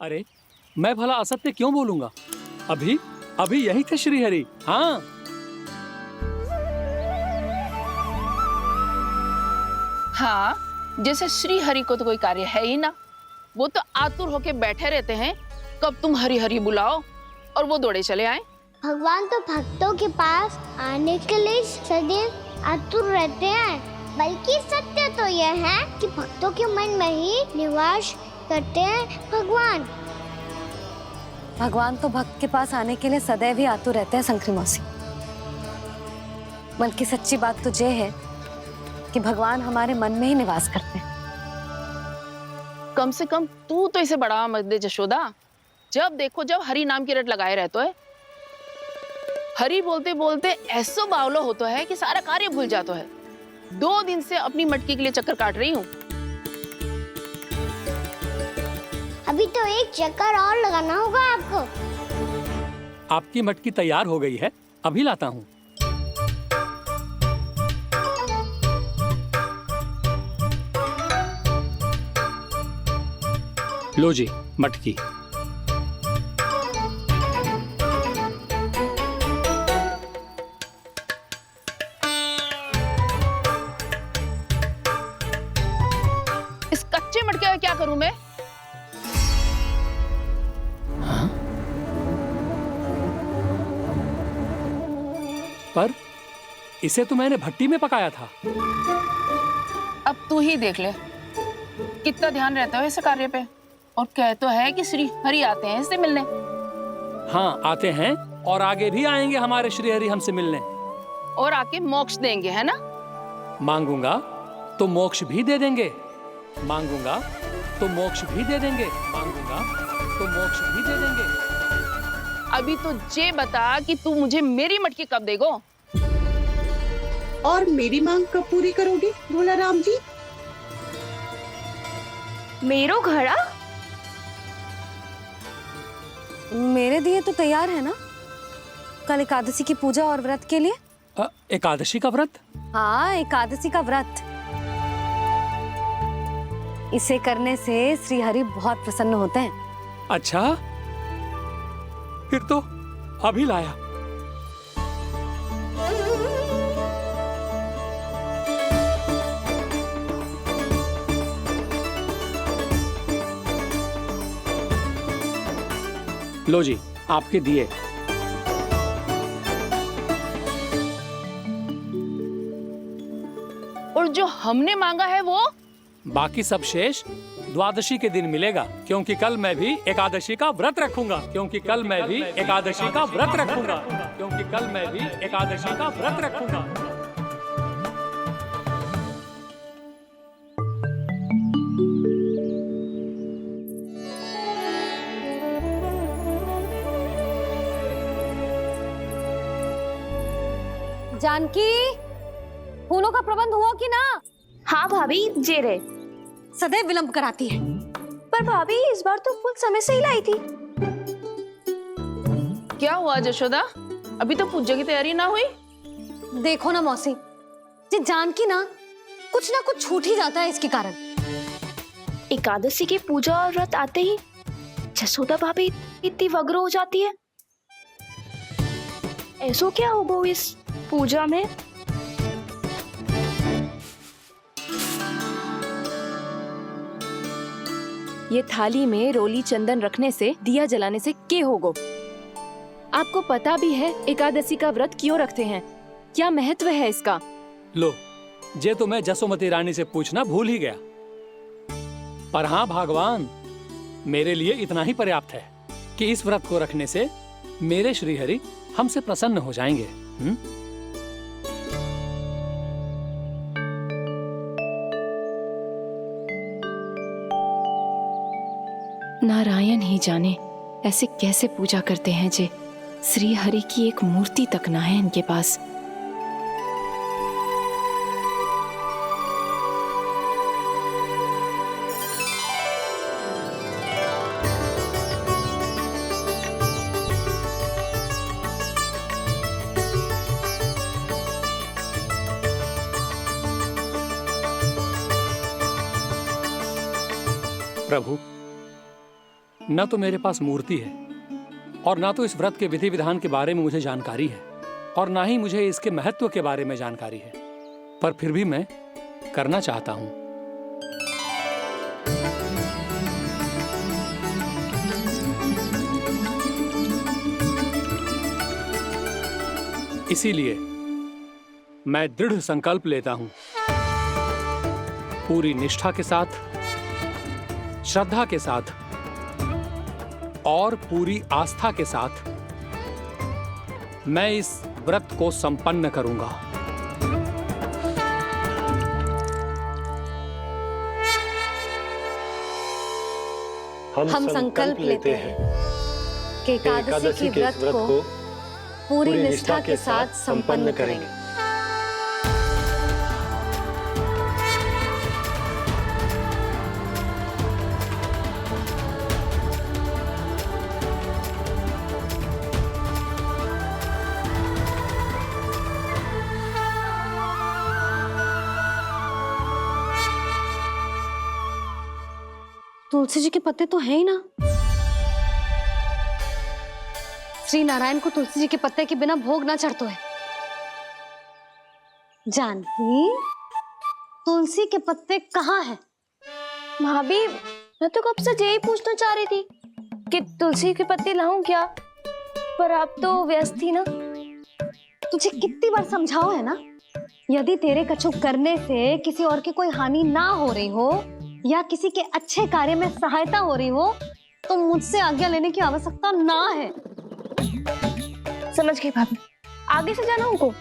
अरे मैं भला असत्य क्यों बोलूंगा? अभी अभी यही थे श्रीहरि। हाँ, हाँ, जैसे श्री हरि को तो कोई कार्य है ही ना। वो तो आतुर होके बैठे रहते हैं कब तुम हरि हरि बुलाओ और वो दौड़े चले आए। भगवान तो भक्तों के पास आने के लिए सदैव आतुर रहते हैं। बल्कि सत्य तो यह है कि भक्तों के मन में ही निवास करते हैं भगवान। भगवान तो भक्त के पास आने के लिए सदैव ही आतुर रहते हैं शंकरी मौसी। बल्कि सच्ची बात तो ये है कि भगवान हमारे मन में ही निवास करते हैं। कम से कम तू तो इसे बढ़ावा मत दे जशोदा। जब देखो जब हरि नाम की रट लगाए रहते है। हरि बोलते बोलते ऐसो बावलो होता है कि सारा कार्य भूल जाता है। 2 दिन से अपनी मटकी के लिए चक्कर काट रही हूँ। अभी तो एक चक्कर और लगाना होगा आपको। आपकी मटकी तैयार हो गई है, अभी लाता हूँ। लो जी मटकी। इस कच्चे मटके का क्या करूं मैं? हाँ? पर इसे तो मैंने भट्टी में पकाया था। अब तू ही देख ले कितना ध्यान रहता है इस कार्य पे। और कह तो है कि श्री हरि आते हैं इससे मिलने। हाँ आते हैं और आगे भी आएंगे हमारे श्रीहरि हमसे मिलने। और आके मोक्ष देंगे, है ना? मांगूंगा तो मोक्ष भी दे देंगे, मांगूंगा तो मोक्ष भी दे देंगे, मांगूंगा तो मोक्ष भी दे देंगे। अभी तो ये बता कि तू मुझे मेरी मटकी कब देगो? और मेरी मांग कब पूरी करोगे भोला राम जी? मेरो घड़ा मेरे दिए तो तैयार है ना, कल एकादशी की पूजा और व्रत के लिए। एकादशी का व्रत? हाँ, एकादशी का व्रत। इसे करने से श्री हरि बहुत प्रसन्न होते हैं। अच्छा, फिर तो अभी लाया। लो जी आपके दिए। और जो हमने मांगा है वो? बाकी सब शेष द्वादशी के दिन मिलेगा, क्योंकि कल मैं भी एकादशी का व्रत रखूंगा, क्योंकि कल मैं भी एकादशी का व्रत रखूंगा, क्योंकि कल मैं भी एकादशी का व्रत रखूंगा। जानकी, फूलों का प्रबंध हुआ कि ना? हाँ भाभी, जे रे। सदैव विलंब कराती है। पर भाभी इस बार तो फूल समय से ही लाई थी। क्या हुआ जशोदा? अभी तो पूजा की तैयारी ना हुई? देखो ना मौसी, ये जानकी ना कुछ छूट ही जाता है इसके कारण। एकादशी की पूजा और व्रत आते ही जसोदा भाभी इतनी वग्र हो जाती है। ऐसो क्या होगा इस पूजा में? ये थाली में रोली चंदन रखने से, दिया जलाने से के होगो? आपको पता भी है एकादशी का व्रत क्यों रखते हैं? क्या महत्व है इसका? लो, जे तो मैं जसोमती रानी से पूछना भूल ही गया। पर हाँ भगवान, मेरे लिए इतना ही पर्याप्त है कि इस व्रत को रखने से मेरे श्रीहरि हमसे प्रसन्न हो जाएंगे। नारायण ही जाने ऐसे कैसे पूजा करते हैं जे श्री हरि की एक मूर्ति तक ना है इनके पास। प्रभु, न तो मेरे पास मूर्ति है और ना तो इस व्रत के विधि विधान के बारे में मुझे जानकारी है और ना ही मुझे इसके महत्व के बारे में जानकारी है, पर फिर भी मैं करना चाहता हूं। इसीलिए मैं दृढ़ संकल्प लेता हूं, पूरी निष्ठा के साथ, श्रद्धा के साथ और पूरी आस्था के साथ मैं इस व्रत को संपन्न करूंगा। हम संकल्प लेते हैं कि एकादशी के व्रत को पूरी निष्ठा के साथ संपन्न करेंगे। तुलसी जी के पत्ते तो हैं ही ना। श्री नारायण को तुलसी जी के पत्ते के बिना भोग ना चढ़तो है। जानकी, तुलसी के पत्ते कहाँ हैं? भाभी, मैं तो कब से यही पूछना चाह रही थी कि तुलसी के पत्ते लाऊं क्या, पर आप तो व्यस्त थी ना। तुझे कितनी बार समझाओ है ना, यदि तेरे कछु करने से किसी और की कोई हानि ना हो रही हो या किसी के अच्छे कार्य में सहायता हो रही हो तो मुझसे आज्ञा लेने की आवश्यकता ना है। समझ गई भाभी, आगे से जाना उनको।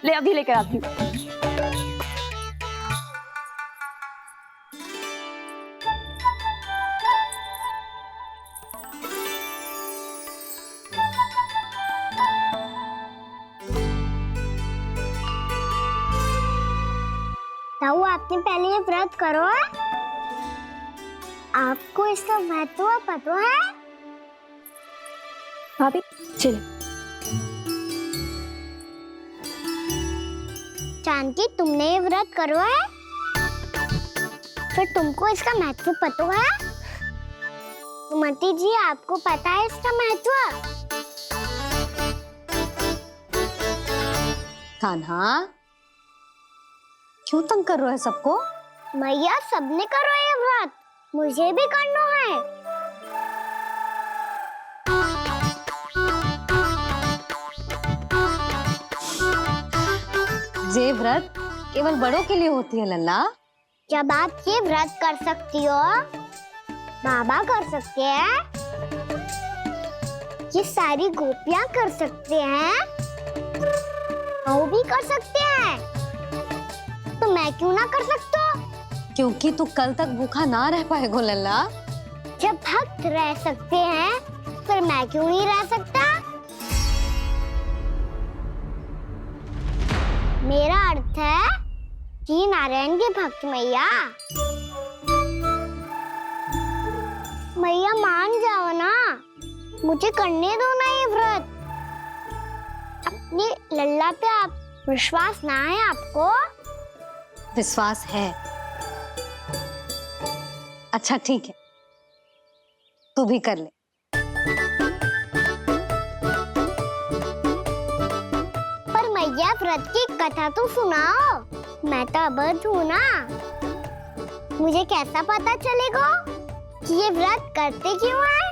ले अभी लेकर आती हूँ। ताऊ, आपने पहले ये व्रत करो है? आपको इसका महत्व पता है? भाभी चले। जानकी, तुमने ये व्रत करो है? फिर तुमको इसका महत्व पता है? सुमति जी, आपको पता है इसका महत्व? कान्हा, क्यों तंग कर रहे हो सबको? मैया, सबने करो ये व्रत, मुझे भी करना है। ये व्रत केवल बड़ों के लिए होती है लल्ला। जब आप ये व्रत कर सकती हो, बाबा कर सकते हैं, ये सारी गोपियां कर सकते हैं, वो भी कर सकते हैं, तो मैं क्यों ना कर सकता? क्योंकि तू कल तक भूखा ना रह पाएगो लल्ला। जब भक्त रह सकते हैं, फिर मैं क्यों नहीं रह सकता? मेरा अर्थ है कि नारायण के भक्त मैया, मैया मान जाओ ना, मुझे करने दो ना ये व्रत। अपनी लल्ला पे आप विश्वास ना है आपको? विश्वास है। अच्छा ठीक है, तू भी कर ले। पर मैया, व्रत की कथा तो सुनाओ, मैं तो अबध हूँ ना। मुझे कैसा पता चलेगा कि ये व्रत करते क्यों हैं?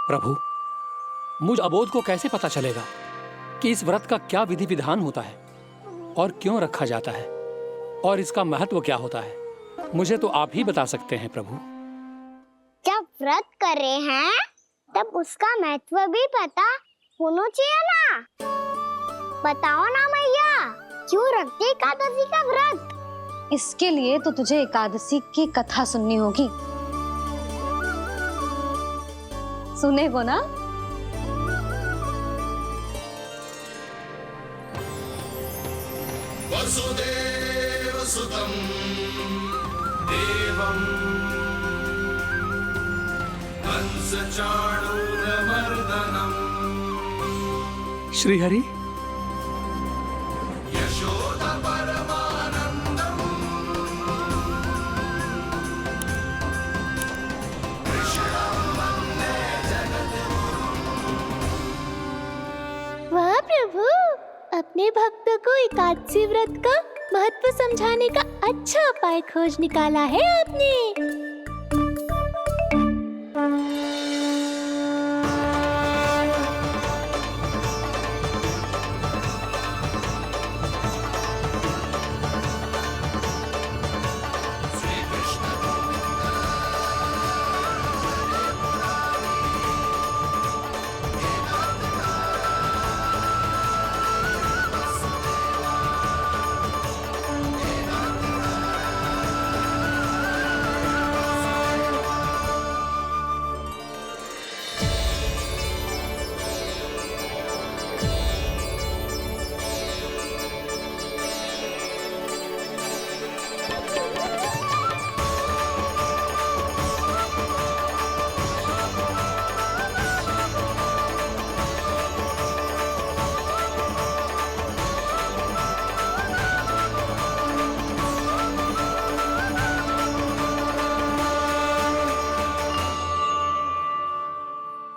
प्रभु, मुझ अबोध को कैसे पता चलेगा कि इस व्रत का क्या विधि विधान होता है और क्यों रखा जाता है और इसका महत्व क्या होता है? मुझे तो आप ही बता सकते हैं प्रभु। जब व्रत कर रहे हैं तब उसका महत्व भी पता होना चाहिए ना। बताओ ना मैया, क्यों रखते एकादशी का व्रत? इसके लिए तो तुझे एकादशी की कथा सुननी होगी। सुनेगो ना? वसुदेव सुतं देवं कंस चाणूरमर्दनम् श्रीहरि, यशोद परमानंदम् एकादशी व्रत का महत्व समझाने का अच्छा उपाय खोज निकाला है आपने।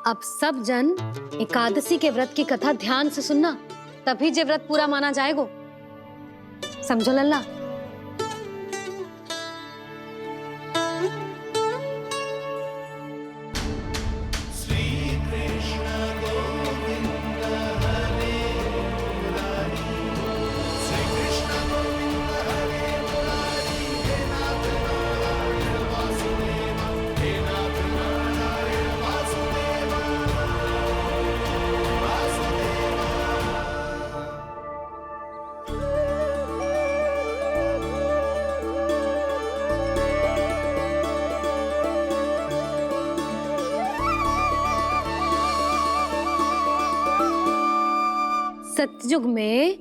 अब सब जन एकादशी के व्रत की कथा ध्यान से सुनना, तभी जे व्रत पूरा माना जाएगो। समझो लल्ला। सतयुग में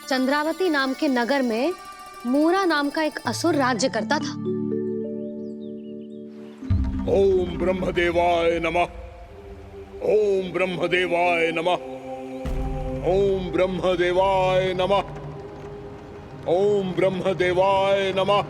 चंद्रावती नाम के नगर में मूरा नाम का एक असुर राज्य करता था। ओम ब्रह्मदेवाय नमः। ओम ब्रह्मदेवाय नमः। ओम ब्रह्मदेवाय नमः। ओम ब्रह्मदेवाय नमः।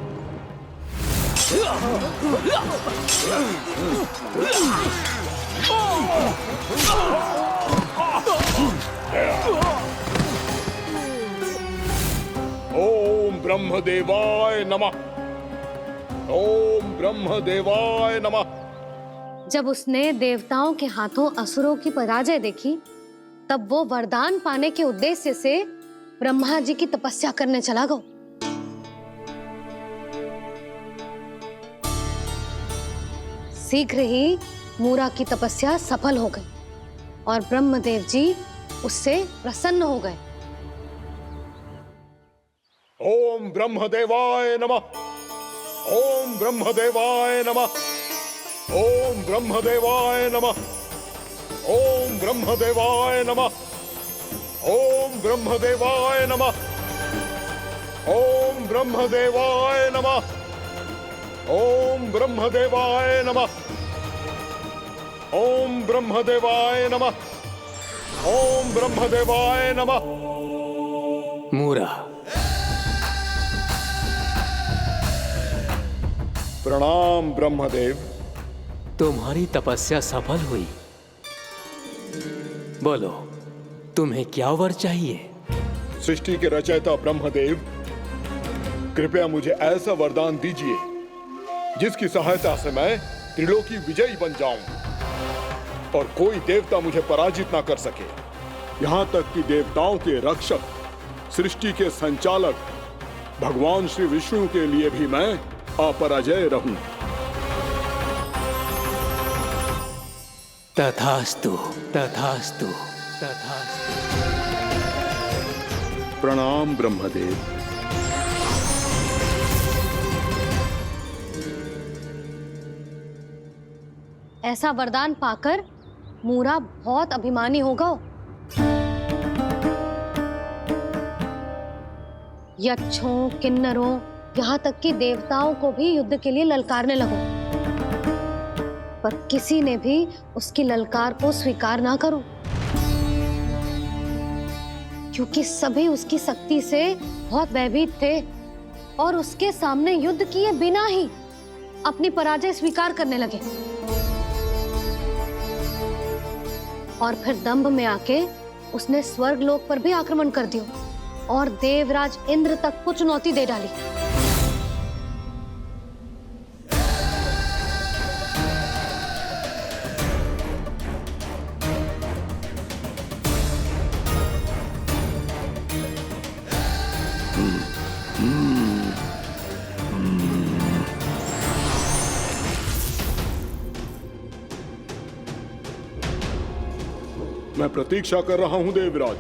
ओम ब्रह्मदेवाय नमः। ओम ब्रह्मदेवाय नमः। जब उसने देवताओं के हाथों असुरों की पराजय देखी, तब वो वरदान पाने के उद्देश्य से ब्रह्मा जी की तपस्या करने चला गया। शीघ्र ही मूरा की तपस्या सफल हो गई और ब्रह्मदेव जी उससे प्रसन्न हो गए। ओम ब्रह्मदेवाय नमः। ओम ब्रह्मदेवाय नमः। ओम ब्रह्मदेवाय नमः। ओम ब्रह्मदेवाय नमः। ओम ब्रह्मदेवाय नमः। ओम ब्रह्मदेवाय नमः। ओम ब्रह्मदेवाय नमः। ओम ब्रह्मदेवाय नमः। ओम ब्रह्मदेवाय नमः। मूरा, प्रणाम ब्रह्मदेव। तुम्हारी तपस्या सफल हुई। बोलो, तुम्हें क्या वर चाहिए? सृष्टि के रचयिता ब्रह्मदेव, कृपया मुझे ऐसा वरदान दीजिए जिसकी सहायता से मैं त्रिलोकी विजयी बन जाऊं और कोई देवता मुझे पराजित ना कर सके। यहाँ तक कि देवताओं के रक्षक, सृष्टि के संचालक भगवान श्री विष्णु के लिए भी मैं अपराजय रहूं। तथास्तु, तथास्तु, तथास्तु। प्रणाम ब्रह्मदेव। ऐसा वरदान पाकर मूरा बहुत अभिमानी होगा। यक्षों, किन्नरों, यहाँ तक कि देवताओं को भी युद्ध के लिए ललकारने लगो, पर किसी ने भी उसकी ललकार को स्वीकार ना करो, क्योंकि सभी उसकी शक्ति से बहुत भयभीत थे और उसके सामने युद्ध किए बिना ही अपनी पराजय स्वीकार करने लगे और फिर दंभ में आके उसने स्वर्ग लोक पर भी आक्रमण कर दिया। और देवराज इंद्र तक को चुनौती दे डाली। मैं प्रतीक्षा कर रहा हूं देवराज,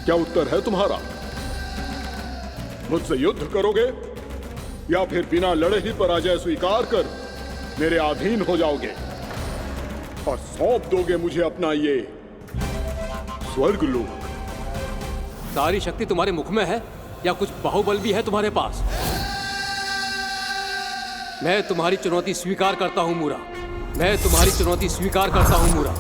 क्या उत्तर है तुम्हारा? मुझसे युद्ध करोगे या फिर बिना लड़े ही पराजय स्वीकार कर मेरे अधीन हो जाओगे और सौंप दोगे मुझे अपना ये स्वर्ग लोक? सारी शक्ति तुम्हारे मुख में है या कुछ बाहुबल भी है तुम्हारे पास? मैं तुम्हारी चुनौती स्वीकार करता हूं मूरा, मैं तुम्हारी चुनौती स्वीकार करता हूं मूरा।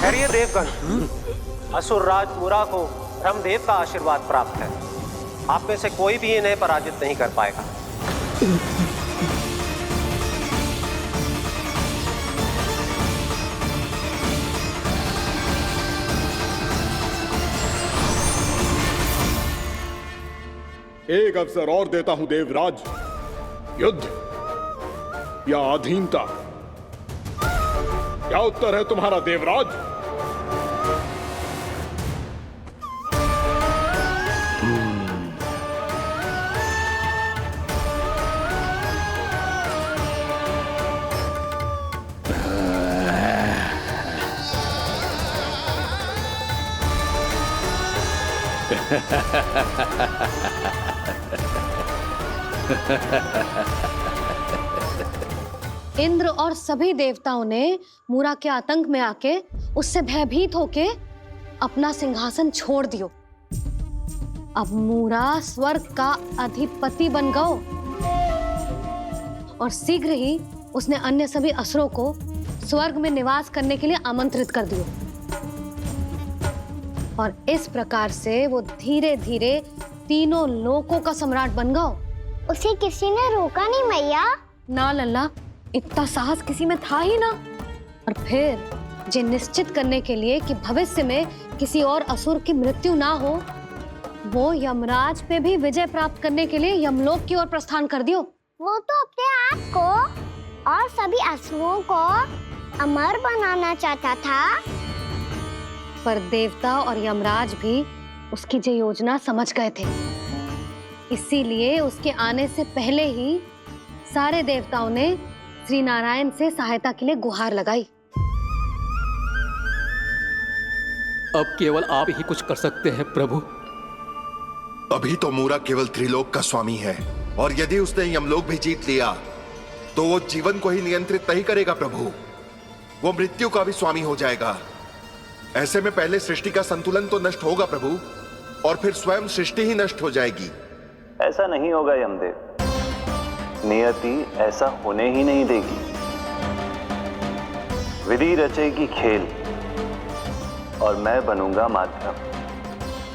खैरिए देवगण, असुर राज मूरा को ब्रह्मदेव का आशीर्वाद प्राप्त है। आप में से कोई भी इन्हें पराजित नहीं कर पाएगा। एक अवसर और देता हूं देवराज, युद्ध या अधीनता, क्या उत्तर है तुम्हारा देवराज? इंद्र और सभी देवताओं ने मूरा के आतंक में आके उससे भयभीत होके अपना सिंहासन छोड़ दियो। अब मूरा स्वर्ग का अधिपति बन गयो और शीघ्र ही उसने अन्य सभी असुरों को स्वर्ग में निवास करने के लिए आमंत्रित कर दियो। और इस प्रकार से वो धीरे धीरे तीनों लोकों का सम्राट बन गयो। उसे किसी ने रोका नहीं मैया। ना लल्ला, इतना साहस किसी में था ही ना। और फिर ये निश्चित करने के लिए कि भविष्य में किसी और असुर की मृत्यु ना हो, वो यमराज पे भी विजय प्राप्त करने के लिए यमलोक की ओर प्रस्थान कर दियो। वो तो अपने आप को और सभी असुरों को अमर बनाना चाहता था। पर देवता और यमराज भी उसकी ये योजना समझ गए थे। इसीलिए उसके आने से पहले ही सारे देवताओं ने श्री नारायण से सहायता के लिए गुहार लगाई। अब केवल आप ही कुछ कर सकते हैं प्रभु। अभी तो मूरा केवल त्रिलोक का स्वामी है, और यदि उसने यमलोक भी जीत लिया तो वो जीवन को ही नियंत्रित नहीं करेगा प्रभु, वो मृत्यु का भी स्वामी हो जाएगा। ऐसे में पहले सृष्टि का संतुलन तो नष्ट होगा प्रभु, और फिर स्वयं सृष्टि ही नष्ट हो जाएगी। ऐसा नहीं होगा यमदेव, नियति ऐसा होने ही नहीं देगी। विधि रचेगी खेल और मैं बनूंगा माध्यम।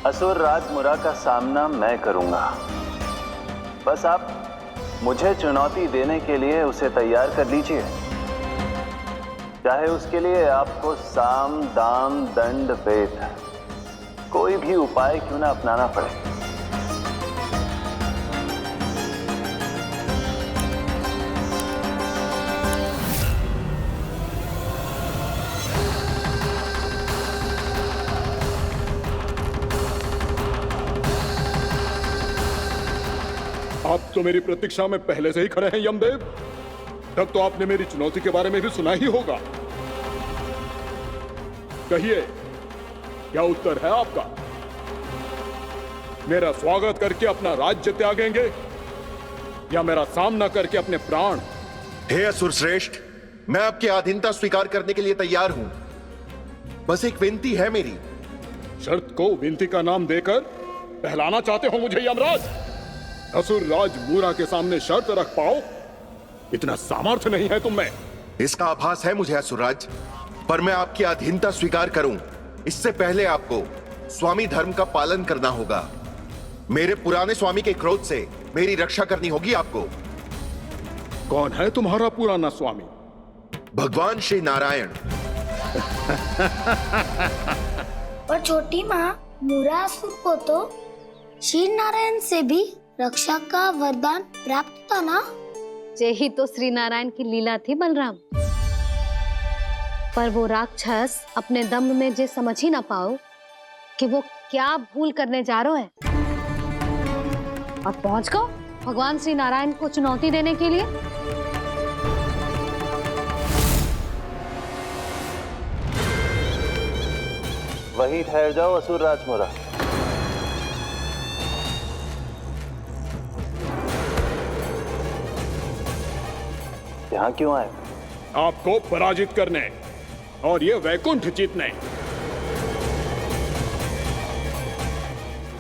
असुर राज मूरा का सामना मैं करूंगा। बस आप मुझे चुनौती देने के लिए उसे तैयार कर लीजिए, चाहे उसके लिए आपको साम दाम दंड भेद कोई भी उपाय क्यों ना अपनाना पड़े। आप तो मेरी प्रतीक्षा में पहले से ही खड़े हैं यमदेव। तब तो आपने मेरी चुनौती के बारे में भी सुना ही होगा। कहिए, क्या उत्तर है आपका? मेरा स्वागत करके अपना राज्य त्यागेंगे या मेरा सामना करके अपने प्राण? हे असुर श्रेष्ठ, मैं आपकी अधीनता स्वीकार करने के लिए तैयार हूं। बस एक विनती है मेरी। शर्त को विनती का नाम देकर पहलाना चाहते हो मुझे यमराज? असुर राज मूरा के सामने शर्त रख पाओ, इतना सामर्थ्य नहीं है तुम में। इसका आभास है मुझे असुरराज, पर मैं आपकी अधीनता स्वीकार करूं इससे पहले आपको स्वामी धर्म का पालन करना होगा। मेरे पुराने स्वामी के क्रोध से मेरी रक्षा करनी होगी आपको। कौन है तुम्हारा पुराना स्वामी? भगवान श्री नारायण। और छोटी माँ, मूरासुर को तो श्री नारायण से भी रक्षा का वरदान प्राप्त था ना? यही तो श्री नारायण की लीला थी बलराम। पर वो राक्षस अपने दम में जे समझ ही ना पाओ कि वो क्या भूल करने जा रहे हैं, और पहुंच गो भगवान श्री नारायण को चुनौती देने के लिए। वहीं ठहर जाओ असुर राज मूरा। यहाँ क्यों आए? आपको पराजित करने और ये वैकुंठ जीतने,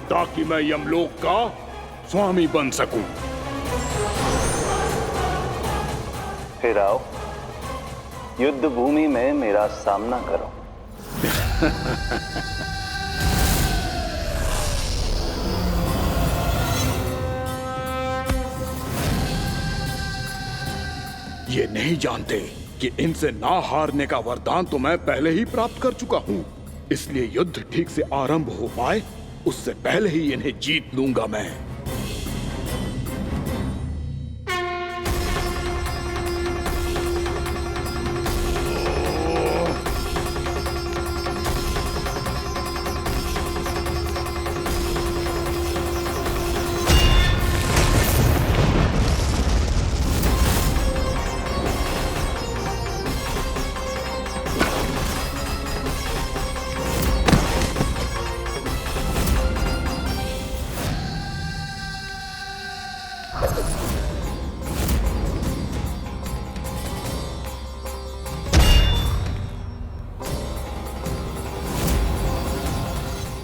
ताकि मैं यमलोक का स्वामी बन सकूं। फिर आओ, युद्ध भूमि में मेरा सामना करो। ये नहीं जानते कि इनसे ना हारने का वरदान तो मैं पहले ही प्राप्त कर चुका हूं। इसलिए युद्ध ठीक से आरंभ हो पाए उससे पहले ही इन्हें जीत लूंगा मैं।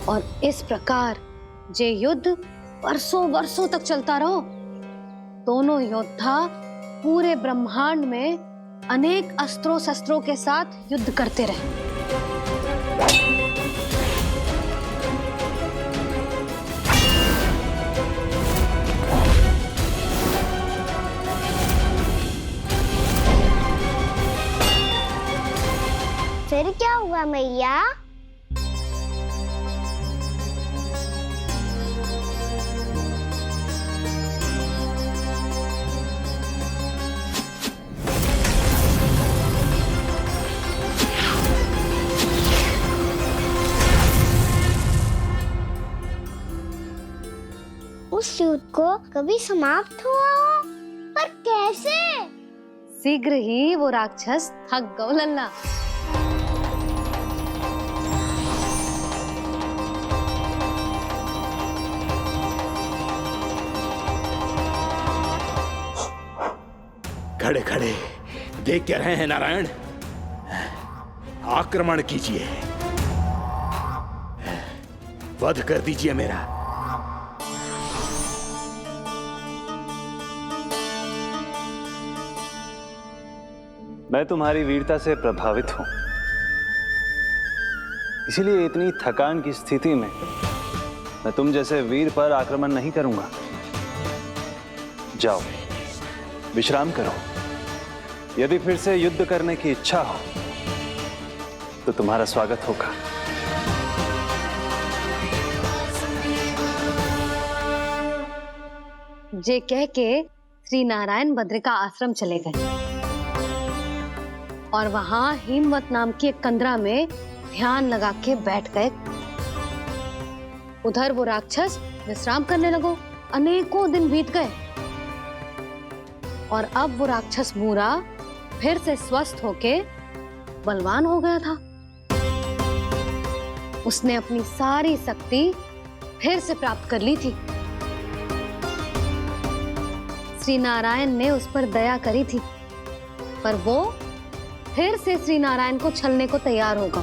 और इस प्रकार जे युद्ध वर्षों वर्षों तक चलता रहो। दोनों योद्धा पूरे ब्रह्मांड में अनेक अस्त्रों शस्त्रों के साथ युद्ध करते रहे। फिर क्या हुआ मैया? उस युद्ध को कभी समाप्त हुआ हो, पर कैसे? शीघ्र ही वो राक्षस थक गौ लल्ला। खड़े खड़े देख क्या रहे हैं नारायण? आक्रमण कीजिए, वध कर दीजिए मेरा। मैं तुम्हारी वीरता से प्रभावित हूं, इसीलिए इतनी थकान की स्थिति में मैं तुम जैसे वीर पर आक्रमण नहीं करूंगा। जाओ विश्राम करो। यदि फिर से युद्ध करने की इच्छा हो तो तुम्हारा स्वागत होगा। जे कह के श्री नारायण बद्रिका आश्रम चले गए और वहां हिम्मत नाम की एक कंदरा में ध्यान लगा के बैठ गए। उधर वो राक्षस विश्राम करने लगो। अनेकों दिन बीत गए और अब वो राक्षस मूरा फिर से स्वस्थ होके बलवान हो गया था। उसने अपनी सारी शक्ति फिर से प्राप्त कर ली थी। श्री नारायण ने उस पर दया करी थी, पर वो फिर से श्री नारायण को छलने को तैयार होगा।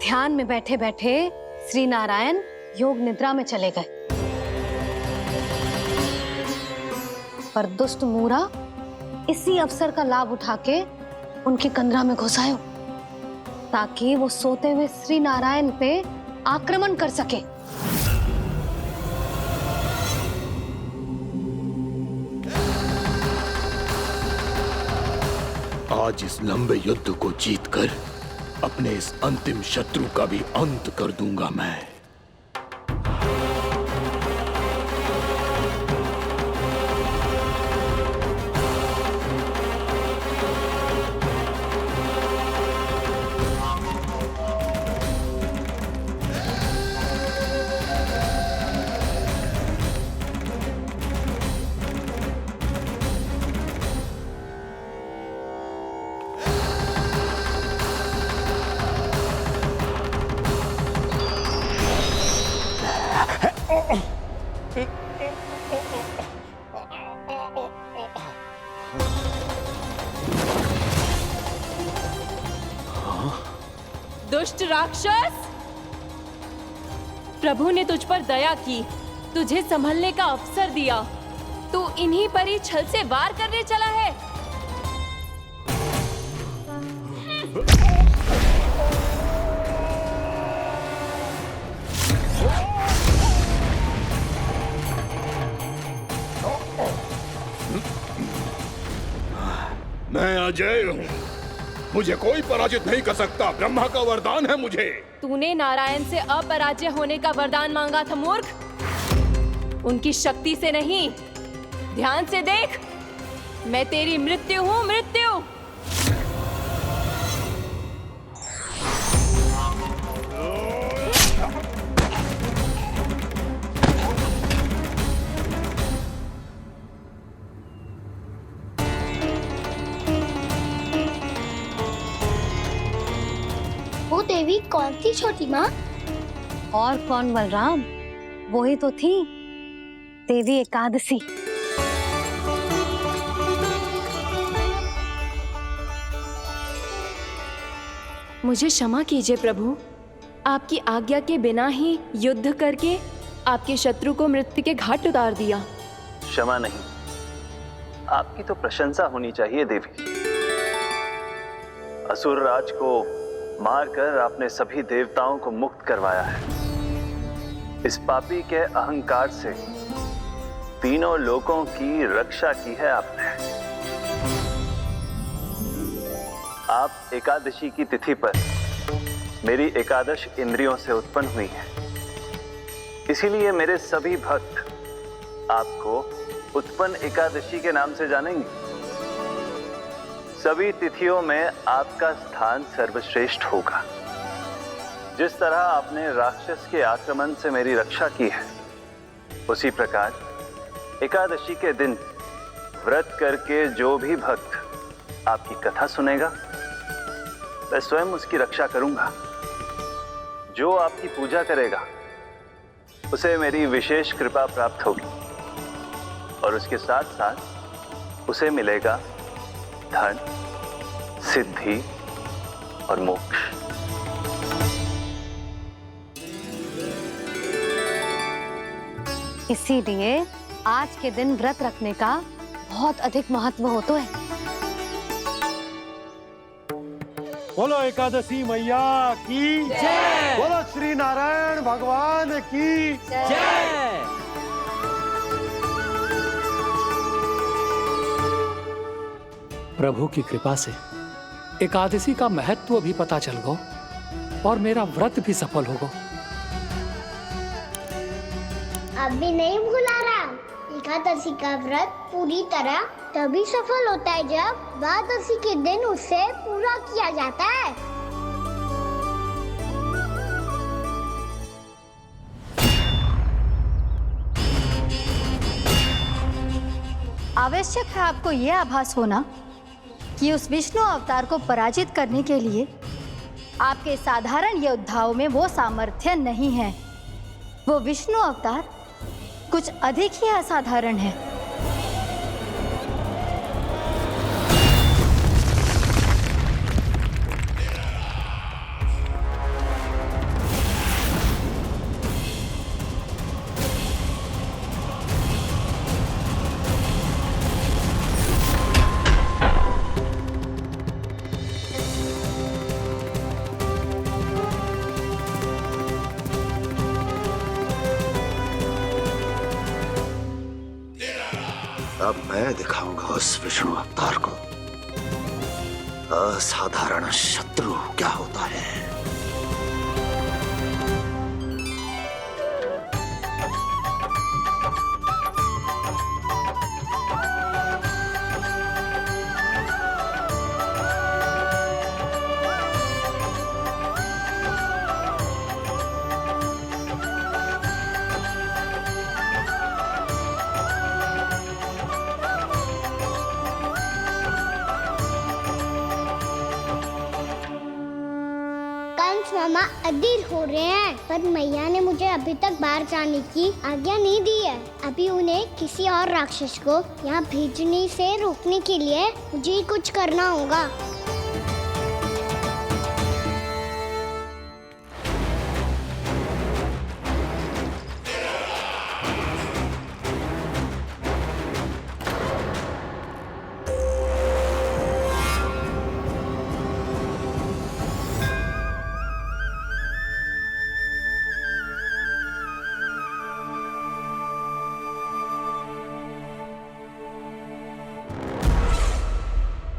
ध्यान में बैठे बैठे श्री नारायण योग निद्रा में चले गए, पर दुष्ट मूरा इसी अवसर का लाभ उठा के उनकी कंदरा में घुस आयो, ताकि वो सोते हुए श्री नारायण पे आक्रमण कर सके। आज इस लंबे युद्ध को जीतकर अपने इस अंतिम शत्रु का भी अंत कर दूंगा मैं। दुष्ट राक्षस, प्रभु ने तुझ पर दया की, तुझे संभलने का अवसर दिया। तू इन्हीं पर ही छल से वार करने चला है। मैं अजय हूँ, मुझे कोई पराजित नहीं कर सकता। ब्रह्मा का वरदान है मुझे। तूने नारायण से अपराजय होने का वरदान मांगा था मूर्ख, उनकी शक्ति से नहीं। ध्यान से देख, मैं तेरी मृत्यु हूँ, मृत्यु। वो देवी कौन थी छोटी माँ? और कौन बलराम, वही तो थी देवी एकादशी। मुझे क्षमा कीजिए प्रभु, आपकी आज्ञा के बिना ही युद्ध करके आपके शत्रु को मृत्यु के घाट उतार दिया। क्षमा नहीं, आपकी तो प्रशंसा होनी चाहिए देवी। असुर राज को मारकर आपने सभी देवताओं को मुक्त करवाया है। इस पापी के अहंकार से तीनों लोकों की रक्षा की है आपने। आप एकादशी की तिथि पर मेरी एकादश इंद्रियों से उत्पन्न हुई हैं। इसीलिए मेरे सभी भक्त आपको उत्पन्न एकादशी के नाम से जानेंगे। सभी तिथियों में आपका स्थान सर्वश्रेष्ठ होगा। जिस तरह आपने राक्षस के आक्रमण से मेरी रक्षा की है, उसी प्रकार एकादशी के दिन व्रत करके जो भी भक्त आपकी कथा सुनेगा, मैं स्वयं उसकी रक्षा करूंगा। जो आपकी पूजा करेगा, उसे मेरी विशेष कृपा प्राप्त होगी और उसके साथ साथ उसे मिलेगा धन, सिद्धि और मोक्ष। इसीलिए आज के दिन व्रत रखने का बहुत अधिक महत्व होता है। बोलो एकादशी मैया की जय। बोलो श्री नारायण भगवान की जय। प्रभु की कृपा से एकादशी का महत्व भी पता चल गो और मेरा व्रत भी सफल होगा। अभी नहीं भूला राम, एकादशी का व्रत पूरी तरह तभी सफल होता है जब द्वादशी के दिन उसे पूरा किया जाता है। आवश्यक है आपको यह आभास होना कि उस विष्णु अवतार को पराजित करने के लिए आपके साधारण योद्धाओं में वो सामर्थ्य नहीं है। वो विष्णु अवतार कुछ अधिक ही असाधारण है। अब मैं दिखाऊंगा उस विष्णु अवतार को असाधारण शत्रु क्या होता है। कंस मामा अधीर हो रहे हैं, पर मैया ने मुझे अभी तक बाहर जाने की आज्ञा नहीं दी है। अभी उन्हें किसी और राक्षस को यहाँ भेजने से रोकने के लिए मुझे ही कुछ करना होगा।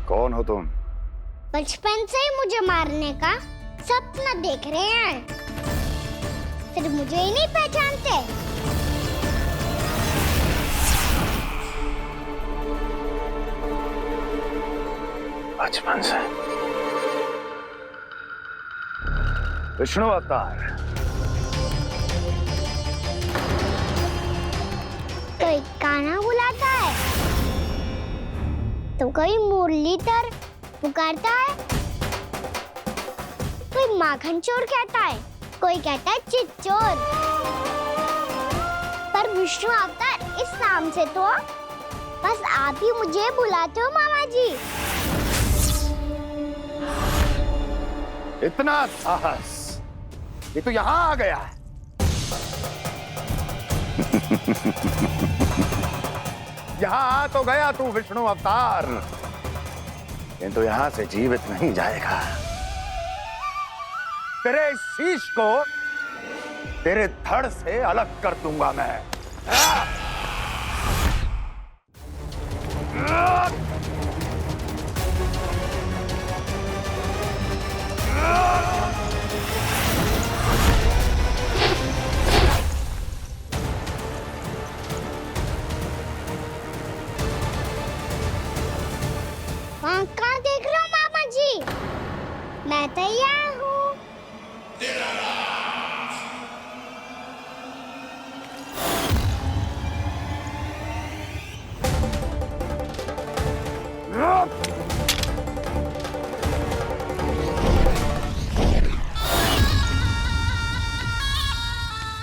कौन हो तुम? बचपन से ही मुझे मारने का सपना देख रहे हैं, फिर मुझे ही नहीं पहचानते। बचपन से विष्णु अवतार। कोई गाना बुलाता है तो कोई मुरलीधर पुकारता है, कोई माखन चोर कहता है, कोई कहता है चिच्चोर। पर विष्णु अवतार इस नाम से तो बस आप ही मुझे बुलाते हो मामा जी। इतना साहस, ये तो यहाँ आ गया है। यहाँ आ तो गया तू विष्णु अवतार, किंतु यहाँ से जीवित नहीं जाएगा। तेरे इस शीश को तेरे धड़ से अलग कर दूंगा मैं। वहाँ कहाँ देख रहे हो मामा जी? मैं तैयार हूँ।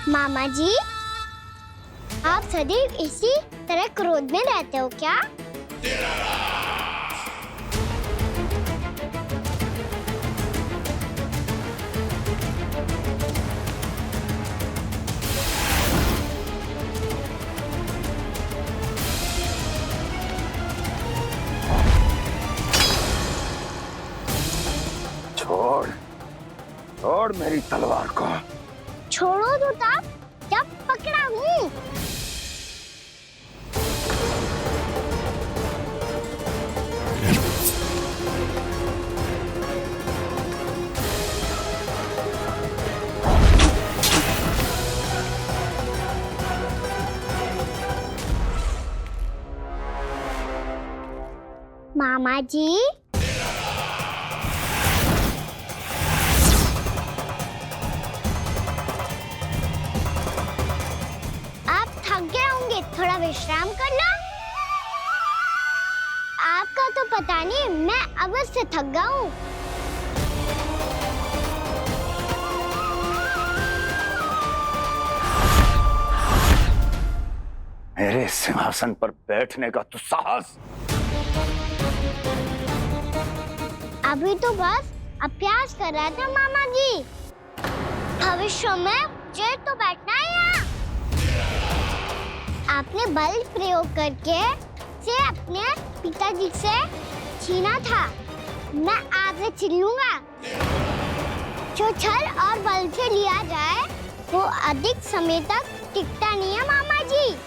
मामा जी, आप सदैव इसी तरह क्रोध में रहते हो क्या? छोड़, छोड़ मेरी तलवार को। छोड़ो तो तब जब पकड़ा हूँ। मामा जी, आप थक गए होंगे, थोड़ा विश्राम कर लो। पता नहीं, मैं अवश्य से थक गया हूँ। मेरे सिंहासन पर बैठने का तो साहस। अभी तो बस अभ्यास कर रहा था मामा जी। भविष्य में मुझे तो बैठना है यहाँ। आपने बल प्रयोग करके से अपने पिताजी से छीना था। मैं आज से छीन लूंगा। जो छल और बल से लिया जाए वो अधिक समय तक टिकता नहीं है मामा जी।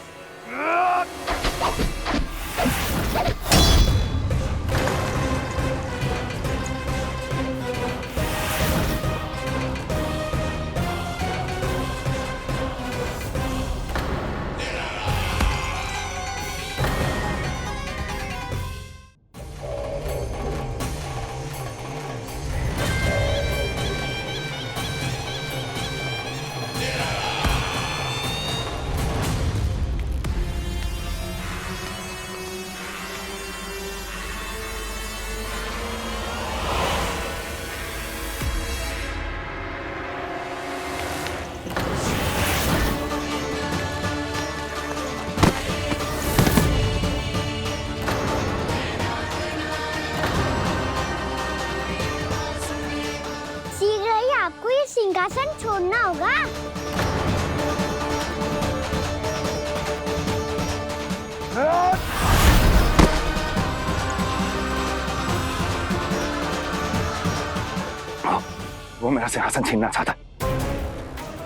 शीघ्र ही आपको ये सिंहासन छोड़ना होगा। वो मेरा सिंहासन छीनना चाहता है।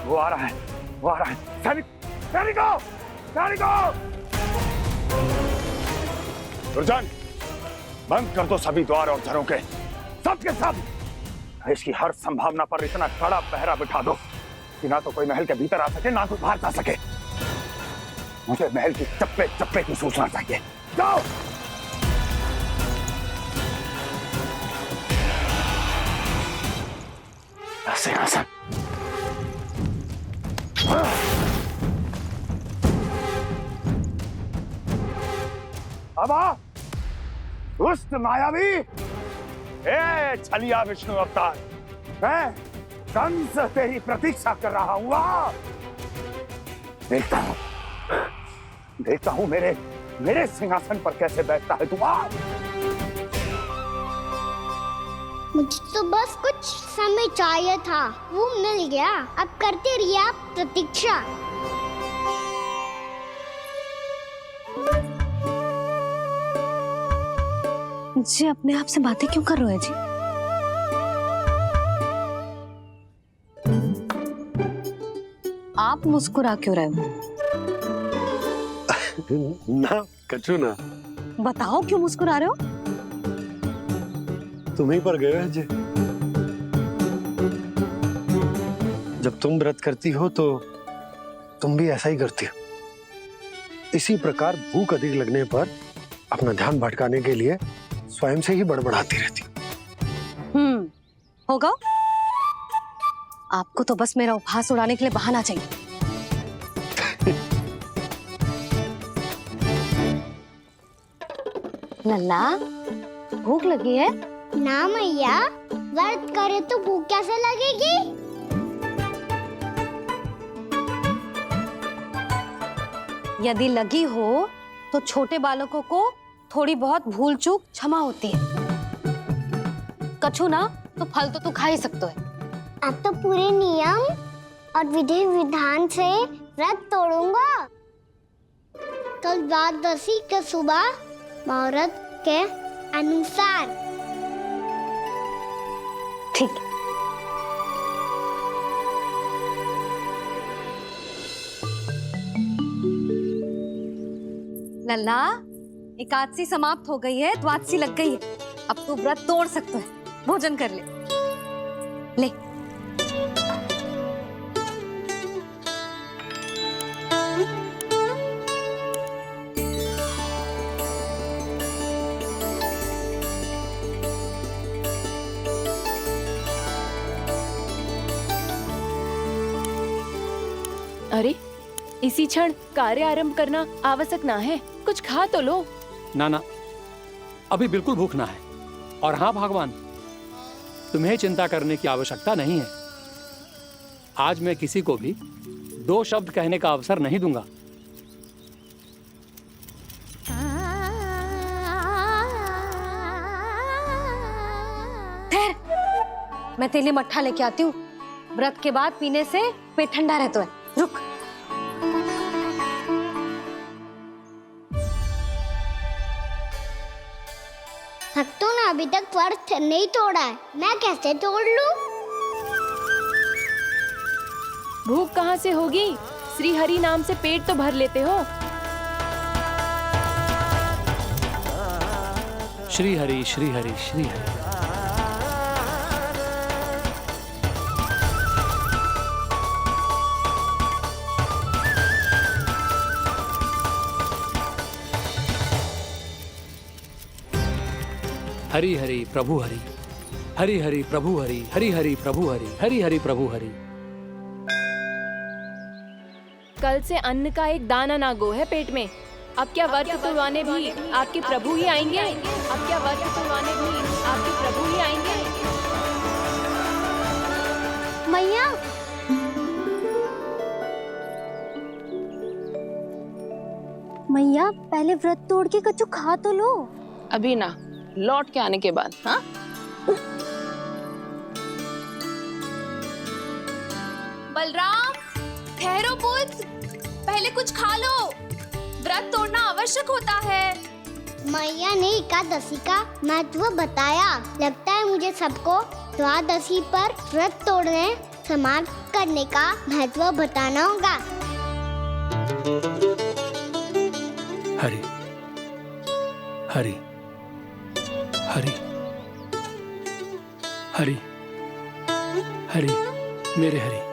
वो आ रहा है, वो आ रहा है। सैनिकों, सैनिकों! दुर्जन, बंद कर दो सभी द्वार और झरोखे, सब के सब। इसकी हर संभावना पर इतना कड़ा पहरा बिठा दो कि ना तो कोई महल के भीतर आ सके, ना कोई बाहर जा सके। मुझे महल की चप्पे चप्पे की सूचना चाहिए। जाओ। सिंहासन। अब आ, दुष्ट मायावी, ए छलिया विष्णु अवतार, मैं कंस तेरी प्रतीक्षा कर रहा हूँ। आ, देखता हूँ मेरे सिंहासन पर कैसे बैठता है तू। आ, मुझे तो बस कुछ समय चाहिए था, वो मिल गया। अब करते रहिए आप प्रतीक्षा। जी अपने आप से बातें क्यों कर रहे हैं जी? आप मुस्कुरा क्यों रहे हो? ना कछु ना। बताओ क्यों मुस्कुरा रहे हो? तुम्हीं पर गए हैं जी। जब तुम व्रत करती हो तो तुम भी ऐसा ही करती हो। इसी प्रकार भूख अधिक लगने पर अपना ध्यान भटकाने के लिए स्वयं से ही बड़बड़ाती रहती। होगा। आपको तो बस मेरा उपहास उड़ाने के लिए बहाना चाहिए। लल्ला, भूख लगी है? ना मैया, व्रत करे तो भूख कैसे लगेगी? यदि लगी हो तो छोटे बालकों को थोड़ी बहुत भूल चूक क्षमा होती है। कछु ना तो फल तो तू खा ही सकते है। अब तो पूरे नियम और विधि विधान से व्रत तोड़ूंगा। कल द्वादशी के सुबह मुहूर्त के अनुसार। ठीक। लल्ला, एकादशी समाप्त हो गई है, द्वादशी लग गई है। अब तू व्रत तोड़ सकते है। भोजन कर ले। ले। अरे, इसी क्षण कार्य आरंभ करना आवश्यक ना है। कुछ खा तो लो। ना ना, अभी बिल्कुल भूख ना है। और हाँ भगवान, तुम्हें चिंता करने की आवश्यकता नहीं है। आज मैं किसी को भी 2 शब्द कहने का अवसर नहीं दूंगा। मैं तेरे लिए मट्ठा लेके आती हूँ। व्रत के बाद पीने से पेट ठंडा रहता है। रुक। भक्तों ने अभी तक व्रत नहीं तोड़ा है, मैं कैसे तोड़ लूं? भूख कहाँ से होगी? श्री हरि नाम से पेट तो भर लेते हो। श्री हरि श्री हरि श्री हरि। हरि हरि प्रभु हरि, हरि हरि प्रभु हरि, हरि हरि प्रभु हरि, हरि हरि प्रभु हरि। कल से अन्न का एक दाना ना गो है पेट में। अब क्या व्रत तुड़वाने भी आपके प्रभु ही आएंगे? अब क्या व्रत तुड़वाने भी आपके प्रभु ही आएंगे? मैया, मैया पहले व्रत तोड़ के कच्चू खा तो लो। अभी ना, लौट के आने के बाद। हाँ, बलराम ठहरो पुत्र, पहले कुछ खा लो। व्रत तोड़ना आवश्यक होता है। मैया ने एकादशी का महत्व बताया। लगता है मुझे सबको द्वादशी पर व्रत तोड़ने समाप्त करने का महत्व बताना होगा। हरि हरि हरि हरि हरि, मेरे हरि।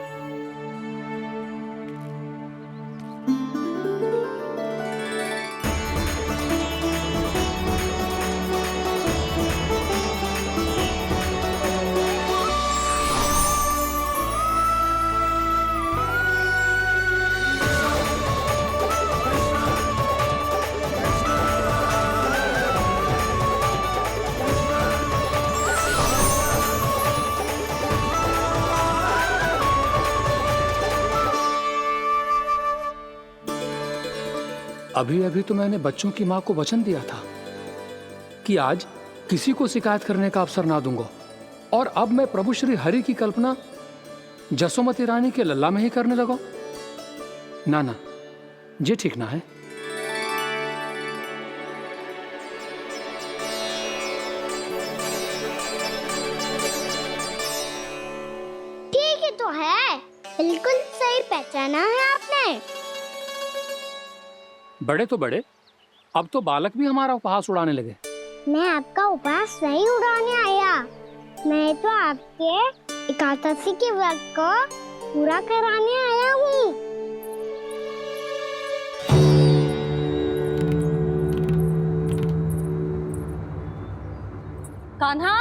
अभी अभी तो मैंने बच्चों की मां को वचन दिया था कि आज किसी को शिकायत करने का अवसर ना दूंगा, और अब मैं प्रभु श्री हरि की कल्पना जसोमती रानी के लल्ला में ही करने लगा। ना ना, ये ठीक ना है। ठीक है तो है, बिल्कुल सही पहचाना है आपने। बड़े तो बड़े, अब तो बालक भी हमारा उपहास उड़ाने लगे। मैं आपका उपहास नहीं उड़ाने आया, मैं तो आपके एकादशी के व्रत को पूरा कराने आया हूँ। कान्हा,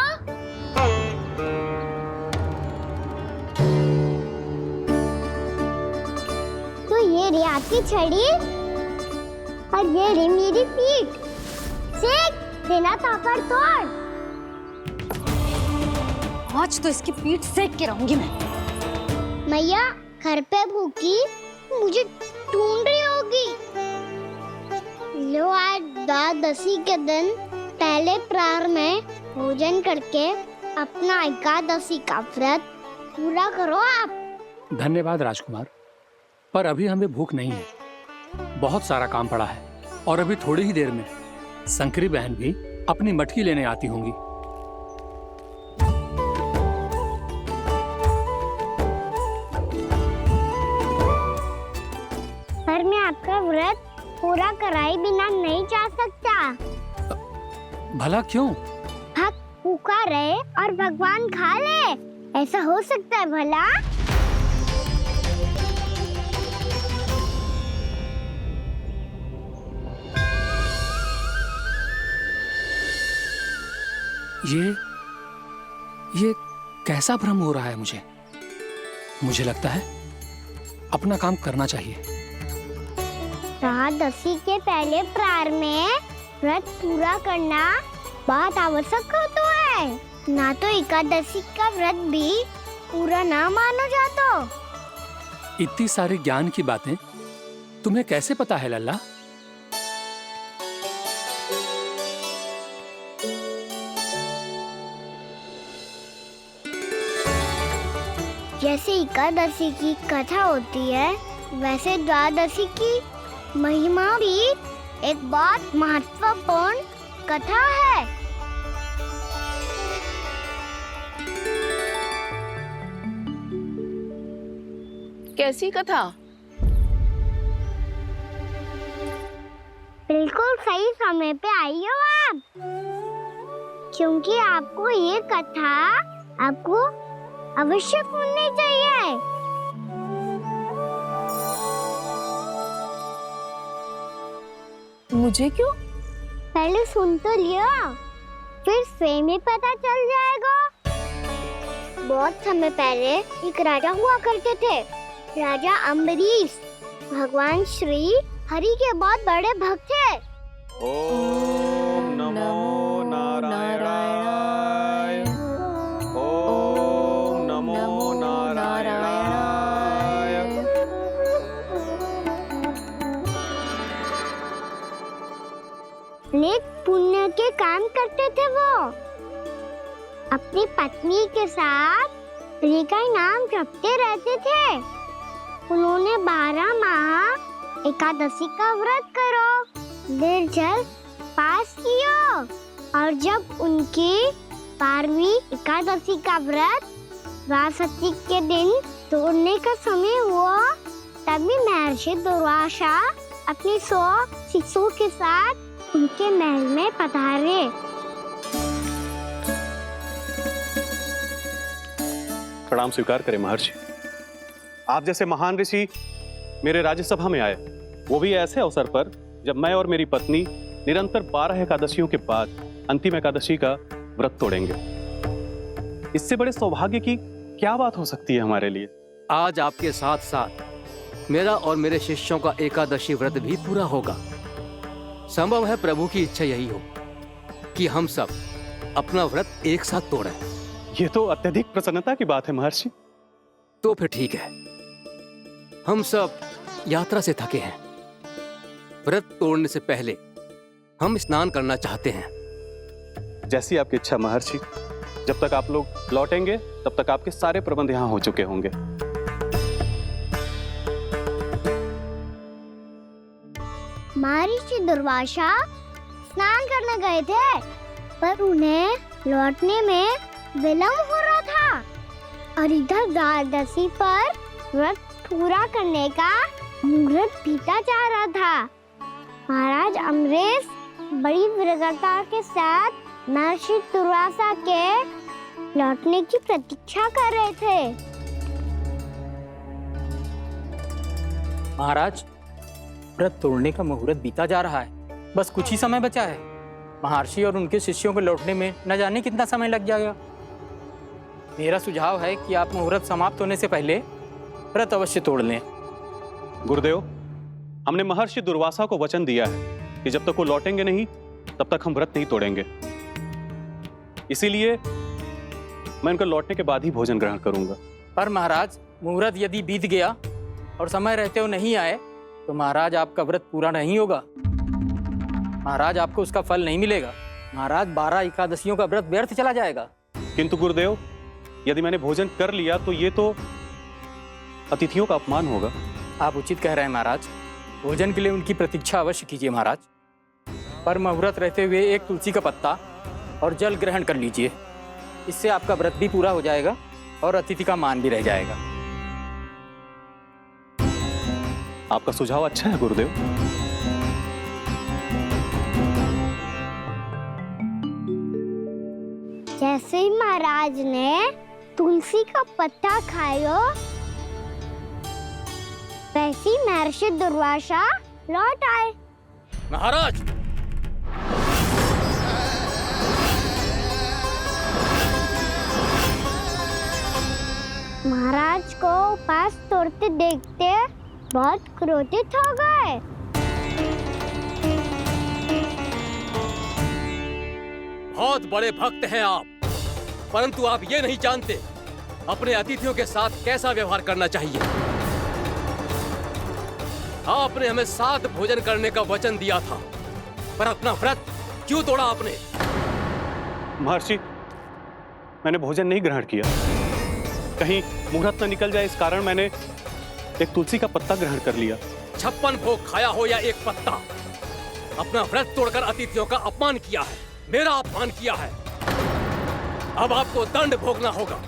तो ये रे आपकी छड़ी और ये रे मेरी पीठ। सेक देना ताकत तोड़। आज तो इसकी पीठ सेक के रहूंगी मैं। मैया घर पे भूखी मुझे ढूंढ रही होगी। लो, आज द्वादशी के दिन पहले प्रहर में भोजन करके अपना एकादशी का व्रत पूरा करो आप। धन्यवाद राजकुमार, पर अभी हमें भूख नहीं है। बहुत सारा काम पड़ा है, और अभी थोड़ी ही देर में शंकरी बहन भी अपनी मटकी लेने आती होंगी। पर मैं आपका व्रत पूरा कराए बिना नहीं जा सकता। भला क्यों? भक्त भूखा रहे और भगवान खा ले, ऐसा हो सकता है भला? ये कैसा भ्रम हो रहा है मुझे लगता है अपना काम करना चाहिए। द्वादशी के पहले प्रहर में व्रत पूरा करना बात आवश्यक हो तो है, ना तो एकादशी का व्रत भी पूरा ना मानो जातो। इतनी सारी ज्ञान की बातें तुम्हें कैसे पता है लल्ला? जैसे एकादशी की कथा होती है, वैसे द्वादशी की महिमा भी एक बहुत महत्वपूर्ण कथा है। कैसी कथा? बिल्कुल सही समय पे आई हो आप, क्योंकि आपको ये कथा आपको अवश्य सुननी चाहिए। मुझे क्यों? पहले सुन तो लियो, फिर स्वयं ही पता चल जाएगा। बहुत समय पहले एक राजा हुआ करते थे, राजा अम्बरीश। भगवान श्री हरि के बहुत बड़े भक्त थे। ओम नमो नारायणाय। ओम नमो नारायणाय। नेक पुण्य के काम करते थे वो। अपनी पत्नी के साथ हरि का नाम जपते रहते थे। उन्होंने 12 माह एकादशी का व्रत करो, निर्जल पास किया, और जब उनकी 12वीं एकादशी का व्रत द्वादशी के दिन तोड़ने का समय हुआ, तभी महर्षि दुर्वासा अपनी 100 शिष्यों के साथ उनके महल में पधारे। प्रणाम स्वीकार करें महर्षि। आप जैसे महान ऋषि मेरे राज्यसभा में आए, वो भी ऐसे अवसर पर जब मैं और मेरी पत्नी निरंतर 12 एकादशियों के बाद अंतिम एकादशी का व्रत तोड़ेंगे। इससे बड़े सौभाग्य की क्या बात हो सकती है हमारे लिए? आज आपके साथ साथ मेरा और मेरे शिष्यों का एकादशी व्रत भी पूरा होगा। संभव है प्रभु की इच्छा यही हो कि हम सब अपना व्रत एक साथ तोड़ें। ये तो अत्यधिक प्रसन्नता की बात है महर्षि। तो फिर ठीक है, हम सब यात्रा से थके हैं। व्रत तोड़ने से पहले हम स्नान करना चाहते हैं। जैसी आपकी इच्छा महर्षि। जब तक आप लोग लौटेंगे तब तक आपके सारे प्रबंध यहाँ हो चुके होंगे। महर्षि दुर्वासा स्नान करने गए थे, पर उन्हें लौटने में विलंब हो रहा था, और इधर द्वादशी पर व्रत पूरा करने का मुहूर्त बीता जा रहा था। महाराज अम्बरीश बड़ी विरगता के साथ महर्षि दुर्वासा के लौटने की प्रतीक्षा कर रहे थे। महाराज, व्रत तोड़ने का मुहूर्त बीता जा रहा है, बस कुछ ही समय बचा है। महर्षि और उनके शिष्यों को लौटने में न जाने कितना समय लग जाएगा। मेरा सुझाव है कि आप मुहूर्त समाप्त होने से पहले व्रत अवश्य तोड़ लें। गुरुदेव, हमने महर्षि दुर्वासा को वचन दिया है कि जब तक वो लौटेंगे नहीं तब तक हम व्रत नहीं तोड़ेंगे। इसीलिए मैं उनके लौटने के बाद ही भोजन ग्रहण करूंगा। पर महाराज, मुहूर्त यदि बीत गया और समय रहते हो नहीं आए तो महाराज आपका व्रत पूरा नहीं होगा। महाराज, आपको उसका फल नहीं मिलेगा। महाराज, 12 एकादशियों का व्रत व्यर्थ चला जाएगा। किंतु गुरुदेव, यदि मैंने भोजन कर लिया तो ये तो अतिथियों का अपमान होगा। आप उचित कह रहे हैं महाराज। भोजन के लिए उनकी प्रतीक्षा अवश्य कीजिए महाराज, पर मुहूर्त रहते हुए एक तुलसी का पत्ता और जल ग्रहण कर लीजिए। इससे आपका व्रत भी पूरा हो जाएगा और अतिथि का मान भी रह जाएगा। आपका सुझाव अच्छा है गुरुदेव। जैसे ही महाराज ने तुलसी का पत्ता खाया, वैसे ही महर्षि दुर्वासा लौट आए। महाराज, महाराज को उपास तोड़ते देखते बहुत क्रोधित हो गए। बहुत बड़े भक्त हैं आप, परंतु आप ये नहीं जानते अपने अतिथियों के साथ कैसा व्यवहार करना चाहिए। आपने हमें साथ भोजन करने का वचन दिया था, पर अपना व्रत क्यों तोड़ा आपने? महर्षि, मैंने भोजन नहीं ग्रहण किया। कहीं मुहूर्त न निकल जाए इस कारण मैंने एक तुलसी का पत्ता ग्रहण कर लिया। 56 भोग खाया हो या एक पत्ता, अपना व्रत तोड़कर अतिथियों का अपमान किया है, मेरा अपमान किया है। अब आपको दंड भोगना होगा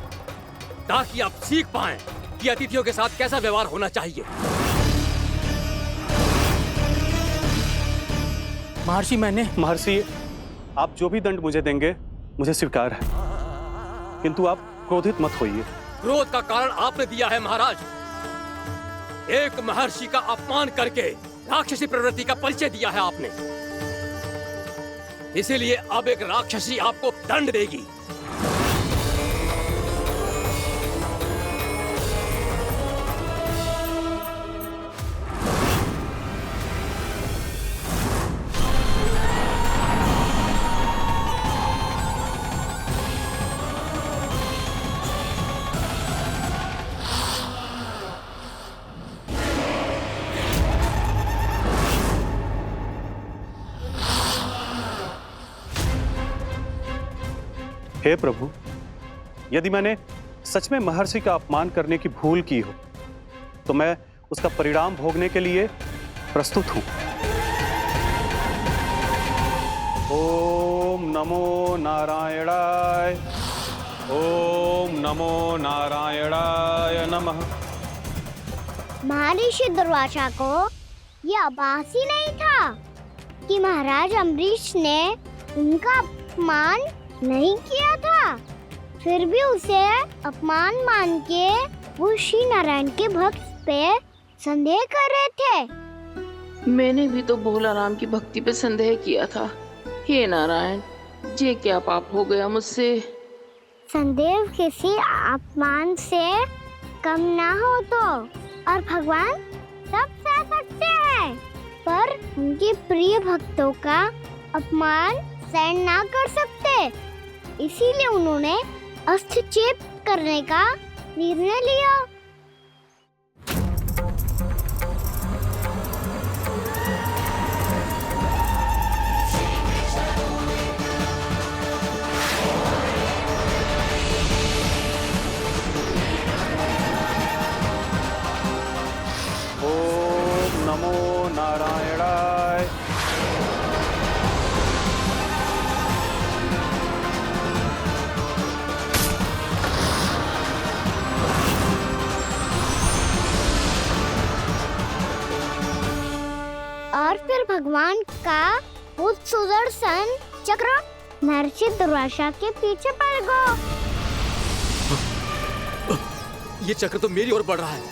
ताकि आप सीख पाएं कि अतिथियों के साथ कैसा व्यवहार होना चाहिए। महर्षि, आप जो भी दंड मुझे देंगे मुझे स्वीकार है, किंतु आप क्रोधित मत होइए। क्रोध का कारण आपने दिया है महाराज। एक महर्षि का अपमान करके राक्षसी प्रवृत्ति का परिचय दिया है आपने, इसीलिए अब एक राक्षसी आपको दंड देगी। हे प्रभु, यदि मैंने सच में महर्षि का अपमान करने की भूल की हो तो मैं उसका परिणाम भोगने के लिए प्रस्तुत हूं। ओम नमो नारायणाय, ओम नमो नारायणाय नमः। महर्षि दुर्वासा को यह आभास ही नहीं था कि महाराज अम्बरीश ने उनका अपमान नहीं किया था, फिर भी उसे अपमान मान के वो श्री नारायण के भक्त पे संदेह कर रहे थे। मैंने भी तो भोला राम की भक्ति पे संदेह किया था। हे नारायण, ये क्या पाप हो गया मुझसे? संदेह किसी अपमान से कम ना हो तो, और भगवान सब सह सकते हैं, पर उनके प्रिय भक्तों का अपमान सहन ना कर सकते, इसीलिए उन्होंने हस्तक्षेप करने का निर्णय लिया। ओम नमो नारायणाय। और फिर भगवान का वो सुदर्शन चक्र महर्षि दुर्वासा के पीछे पड़ गया। ये चक्र तो मेरी ओर बढ़ रहा है।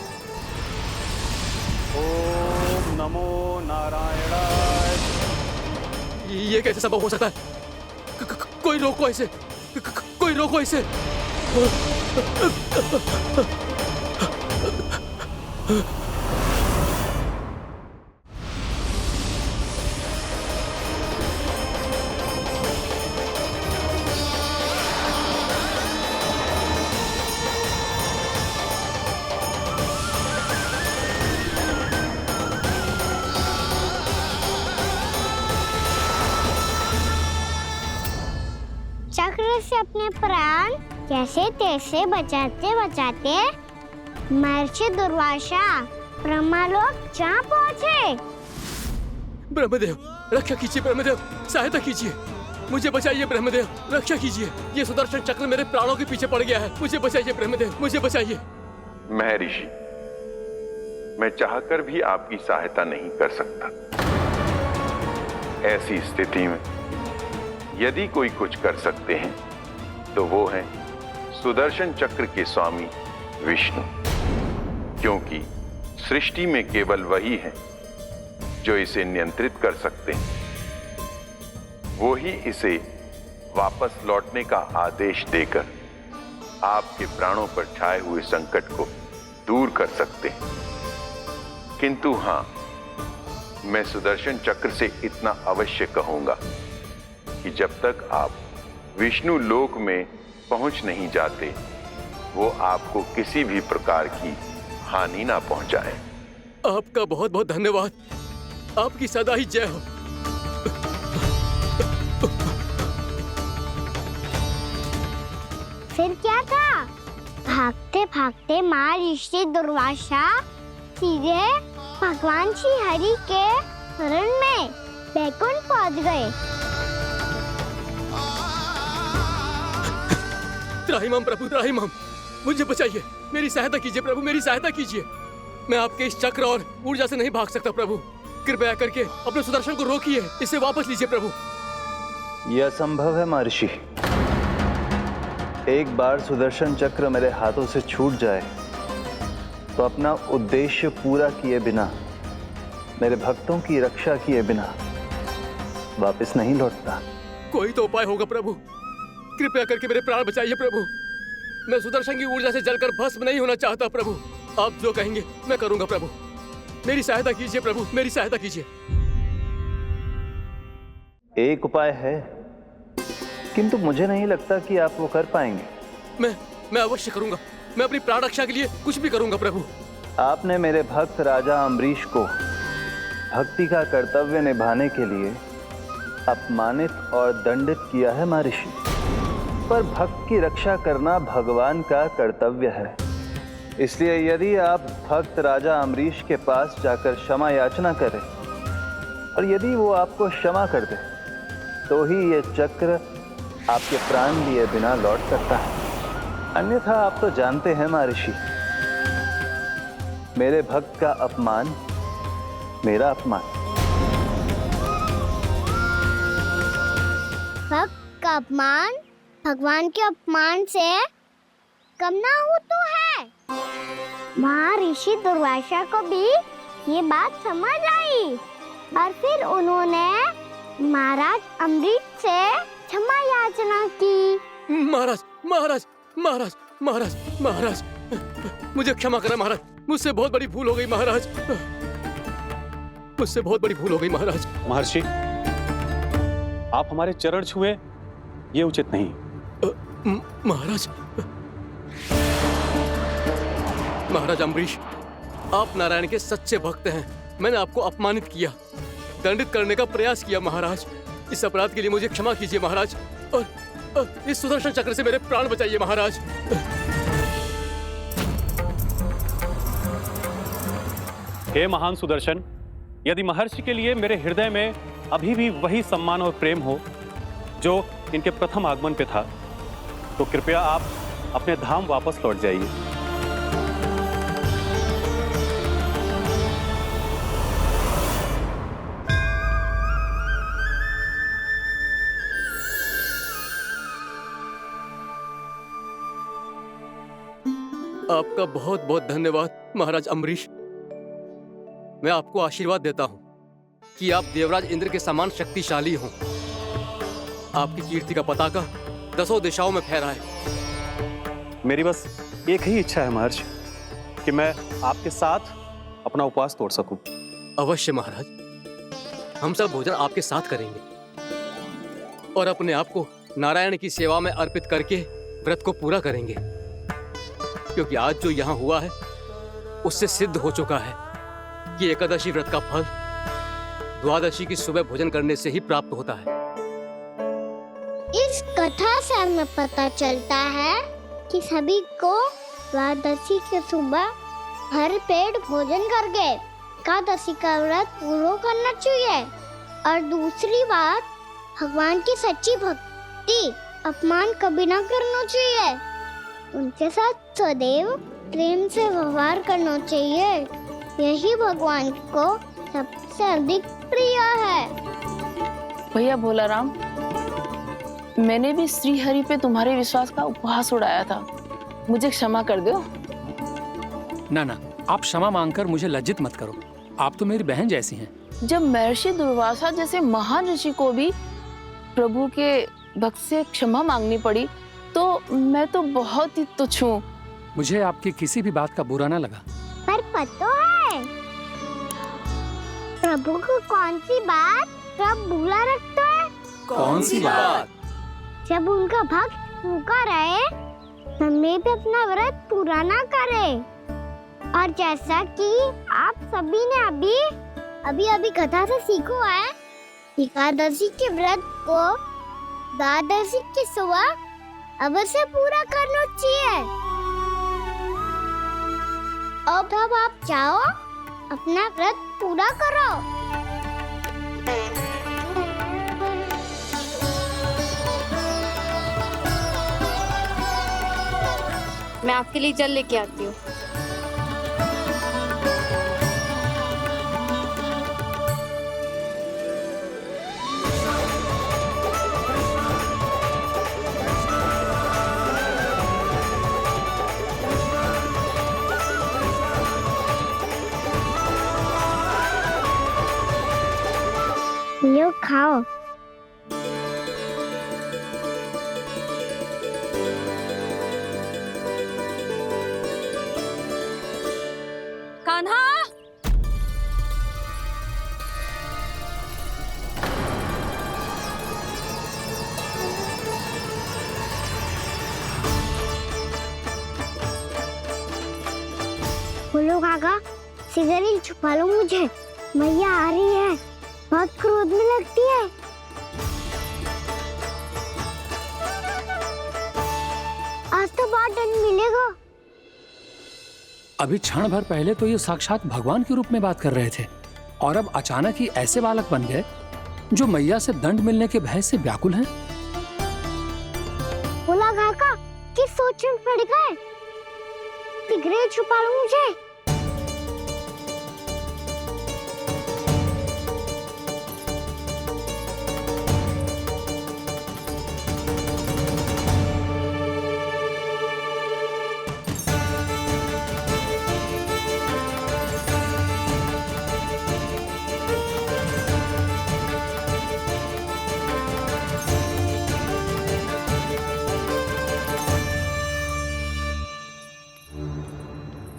ओम नमो नारायणाय। ये कैसे संभव हो सकता है? कोई रोको इसे, कोई रोको इसे। चक्र से अपने प्राण जैसे तैसे बचाते बचाते महर्षि दुर्वासा ब्रह्मलोक जहाँ पहुँचे। ब्रह्मदेव, रक्षा कीजिए ब्रह्मदेव, सहायता कीजिए, मुझे बचाइए ब्रह्मदेव, रक्षा कीजिए। ये सुदर्शन चक्र मेरे प्राणों के पीछे पड़ गया है, मुझे बचाइए ब्रह्मदेव, मुझे बचाइए। महर्षि, मैं चाहकर भी आपकी सहायता नहीं कर सकता। ऐसी स्थिति में यदि कोई कुछ कर सकते हैं तो वो है सुदर्शन चक्र के स्वामी विष्णु, क्योंकि सृष्टि में केवल वही है जो इसे नियंत्रित कर सकते हैं। वो ही इसे वापस लौटने का आदेश देकर आपके प्राणों पर छाए हुए संकट को दूर कर सकते हैं। किंतु हां, मैं सुदर्शन चक्र से इतना अवश्य कहूंगा कि जब तक आप विष्णु लोक में पहुंच नहीं जाते, वो आपको किसी भी प्रकार की हानि ना पहुंचाए। आपका बहुत बहुत धन्यवाद। आपकी सदा ही जय हो। फिर क्या था? भागते भागते महर्षि दुर्वासा सीधे भगवान श्री हरि के शरण में बैकुंठ पहुंच गए। त्राहिमाम प्रभु, त्राहिमाम, मुझे बचाइए, मेरी सहायता कीजिए प्रभु, मेरी सहायता कीजिए। मैं आपके इस चक्र और ऊर्जा से नहीं भाग सकता प्रभु। कृपया करके अपने सुदर्शन को रोकिए, इसे वापस लीजिए प्रभु। यह असंभव है महर्षि। एक बार सुदर्शन चक्र मेरे हाथों से छूट जाए तो अपना उद्देश्य पूरा किए बिना, मेरे भक्तों की रक्षा किए बिना वापस नहीं लौटता। कोई तो उपाय होगा प्रभु, कृपया करके मेरे प्राण बचाइए प्रभु। मैं सुदर्शन की ऊर्जा से जलकर भस्म नहीं होना चाहता प्रभु। आप जो कहेंगे मैं करूंगा प्रभु। मेरी सहायता कीजिए प्रभु, मेरी सहायता कीजिए। एक उपाय है, किंतु मुझे नहीं लगता कि आप वो कर पाएंगे। मैं अवश्य करूंगा। मैं अपनी प्राण रक्षा के लिए कुछ भी करूंगा प्रभु। आपने मेरे भक्त राजा अम्बरीश को भक्ति का कर्तव्य निभाने के लिए अपमानित और दंडित किया है महर्षि, पर भक्त की रक्षा करना भगवान का कर्तव्य है। इसलिए यदि आप भक्त राजा अम्बरीश के पास जाकर क्षमा याचना करें और यदि वो आपको क्षमा कर दे तो ही ये चक्र आपके प्राण लिए बिना लौट सकता है। अन्यथा आप तो जानते हैं महर्षि, मेरे भक्त का अपमान मेरा अपमान। भक्त का अपमान भगवान के अपमान से कम ना हो तो है। महर्षि दुर्वासा को भी ये बात समझ आई और फिर उन्होंने महाराज अम्बरीश से क्षमा याचना की। महाराज महाराज महाराज महाराज महाराज, मुझे क्षमा करें महाराज, मुझसे बहुत बड़ी भूल हो गई महाराज, मुझसे बहुत बड़ी भूल हो गई महाराज। महर्षि, आप हमारे चरण छुए ये उचित नहीं। महाराज, महाराज अम्बरीश, आप नारायण के सच्चे भक्त हैं। मैंने आपको अपमानित किया, दंडित करने का प्रयास किया महाराज। इस अपराध के लिए मुझे क्षमा कीजिए महाराज, और इस सुदर्शन चक्र से मेरे प्राण बचाइए महाराज। हे महान सुदर्शन, यदि महर्षि के लिए मेरे हृदय में अभी भी वही सम्मान और प्रेम हो जो इनके प्रथम आगमन पे था, तो कृपया आप अपने धाम वापस लौट जाइए। आपका बहुत बहुत धन्यवाद महाराज अम्बरीश। मैं आपको आशीर्वाद देता हूं कि आप देवराज इंद्र के समान शक्तिशाली हों। आपकी कीर्ति का पताका दसों दिशाओं में फहराए। मेरी बस एक ही इच्छा है महर्षि, कि मैं आपके साथ अपना उपवास तोड़ सकूं। अवश्य महाराज, हम सब भोजन आपके साथ करेंगे और अपने आप को नारायण की सेवा में अर्पित करके व्रत को पूरा करेंगे, क्योंकि आज जो यहाँ हुआ है उससे सिद्ध हो चुका है कि एकादशी व्रत का फल द्वादशी की सुबह भोजन करने से ही प्राप्त होता है। इस कथा से हमें पता चलता है कि सभी को द्वादशी के सुबह भर पेट भोजन करके एकादशी का व्रत पूरा करना चाहिए। और दूसरी बात, भगवान की सच्ची भक्ति अपमान कभी ना करना चाहिए। उनके साथ सदैव प्रेम से व्यवहार करना चाहिए। यही भगवान को सबसे अधिक प्रिय है। भैया भोला राम, मैंने भी श्री हरि पे तुम्हारे विश्वास का उपहास उड़ाया था, मुझे क्षमा कर दो। ना ना, आप क्षमा मांगकर मुझे लज्जित मत करो। आप तो मेरी बहन जैसी हैं। जब महर्षि दुर्वासा जैसे महान ऋषि को भी प्रभु के भक्त से क्षमा मांगनी पड़ी, तो मैं तो बहुत ही तुच्छ हूँ। मुझे आपकी किसी भी बात का बुरा ना लगा। पर पता है प्रभु को कौन सी बात कब भूला रखता है? कौन सी बात? जब उनका भक्त भूखा रहे समय पे अपना व्रत पूरा ना करे। और जैसा कि आप सभी ने अभी कथा से सीखो है, एकादशी के व्रत को द्वादशी की सुबह अवश्य पूरा करना चाहिए। अब आप जाओ अपना व्रत पूरा करो। मैं आपके लिए जल लेके आती हूँ। यो खाओ। कान्हा, बोलो काका, सिगरेट छुपा लो मुझे, मैया आ रही है, बहुत क्रोध में लगती है। आज तो बहुत दंड मिलेगा। अभी क्षण भर पहले तो ये साक्षात भगवान के रूप में बात कर रहे थे और अब अचानक ही ऐसे बालक बन गए जो मैया से दंड मिलने के भय से व्याकुल हैं। बोला काका, किस सोच में पड़ गए? सिगरेट छुपा लो मुझे।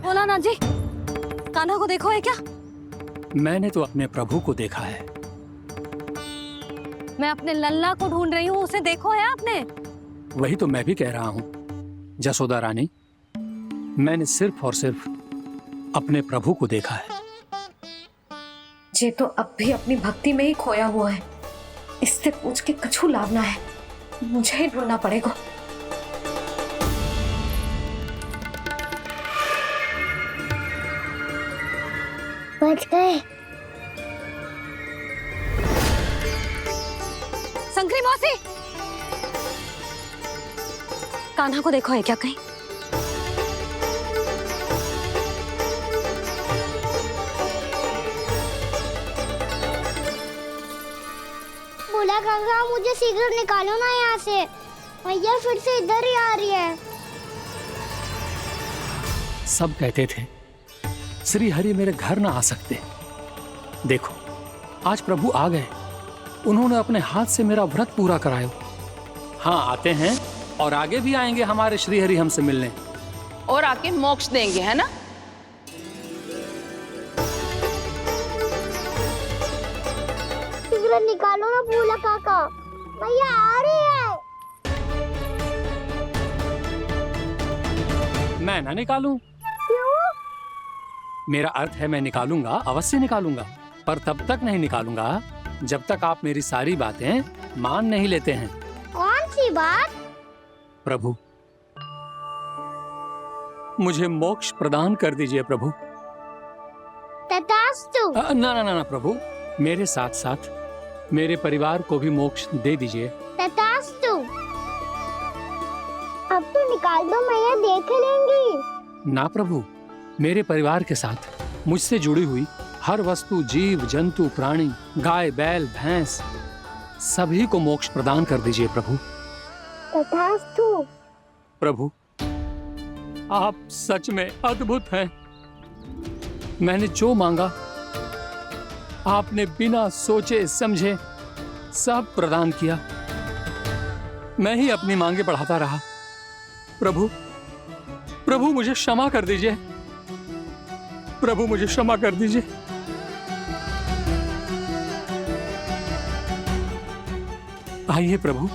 भोलानाथ जी, कान्हा को देखो है क्या? मैंने तो अपने प्रभु को देखा है। मैं अपने लल्ला को ढूंढ रही हूँ, उसे देखो है आपने? वही तो मैं भी कह रहा हूँ जसोदा रानी, मैंने सिर्फ और सिर्फ अपने प्रभु को देखा है। जे तो अब भी अपनी भक्ति में ही खोया हुआ है, इससे पूछ के कछु लाभ ना है, मुझे ही ढूंढना पड़ेगा। बच गए। संकरी मौसी, कान्हा को देखो है क्या कहीं? बोला काका, मुझे सिगरेट निकालो ना यहाँ से, मैया फिर से इधर ही आ रही है। सब कहते थे श्री हरि मेरे घर ना आ सकते। देखो आज प्रभु आ गए, उन्होंने अपने हाथ से मेरा व्रत पूरा कराया। हाँ आते हैं और आगे भी आएंगे हमारे श्री हरि हमसे मिलने और आके मोक्ष देंगे, है ना? सिगरेट निकालो ना भोला काका, मैया आ रही है। मैं ना निकालूं? क्यों? मेरा अर्थ है मैं निकालूंगा, अवश्य निकालूंगा, पर तब तक नहीं निकालूंगा जब तक आप मेरी सारी बातें मान नहीं लेते हैं। कौन सी बात? प्रभु मुझे मोक्ष प्रदान कर दीजिए प्रभु। तथास्तु। ना ना ना ना प्रभु, मेरे साथ साथ मेरे परिवार को भी मोक्ष दे दीजिए। तथास्तु। अब तो निकाल दो, मैया देख लेंगी। ना प्रभु, मेरे परिवार के साथ मुझसे जुड़ी हुई हर वस्तु, जीव जंतु, प्राणी, गाय बैल भैंस, सभी को मोक्ष प्रदान कर दीजिए प्रभु। तथास्तु। प्रभु आप सच में अद्भुत हैं। मैंने जो मांगा आपने बिना सोचे समझे सब प्रदान किया। मैं ही अपनी मांगे बढ़ाता रहा। प्रभु प्रभु मुझे क्षमा कर दीजिए, प्रभु मुझे क्षमा कर दीजिए। आइए प्रभु,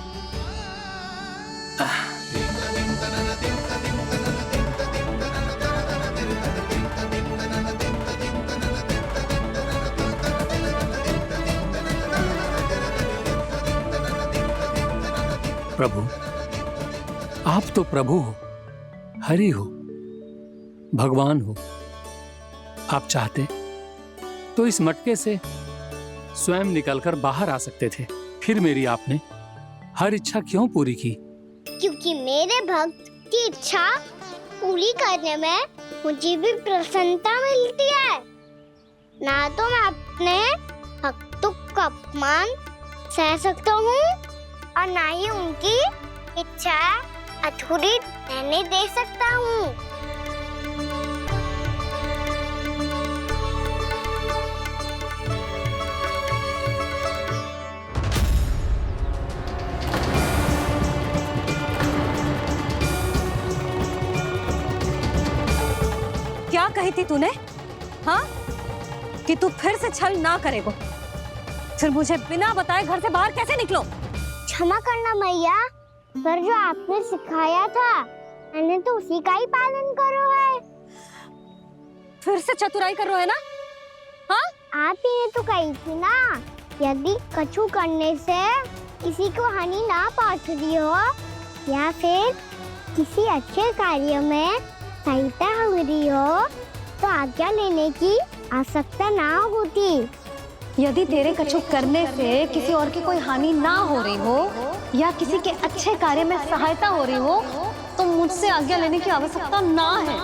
प्रभु, आप तो प्रभु हो, हरि हो, भगवान हो। आप चाहते तो इस मटके से स्वयं निकलकर बाहर आ सकते थे, फिर मेरी आपने हर इच्छा क्यों पूरी की? क्योंकि मेरे भक्त की इच्छा पूरी करने में मुझे भी प्रसन्नता मिलती है। ना तो मैं अपने भक्तों का अपमान सह सकता हूँ और ना ही उनकी इच्छा अधूरी रहने दे सकता हूँ। क्या कही थी तूने? हाँ, कि तू फिर से छल ना करेगो। फिर मुझे बिना बताए घर से बाहर कैसे निकलो? क्षमा करना मैया, पर जो आपने सिखाया था मैंने तो उसी का ही पालन करो है। फिर से चतुराई कर रहे हो है ना? हाँ? आप ही ने तो कही थी ना, यदि कछु करने से किसी को हानि ना पहुंच रही हो या फिर किसी अच्छे कार्य में सहायता हो रही हो तो आज्ञा लेने की आवश्यकता ना होती। यदि तेरे कछु करने से किसी और की कोई हानि ना हो रही हो या किसी के अच्छे कार्य में सहायता हो रही हो तो मुझसे आज्ञा लेने की आवश्यकता ना है।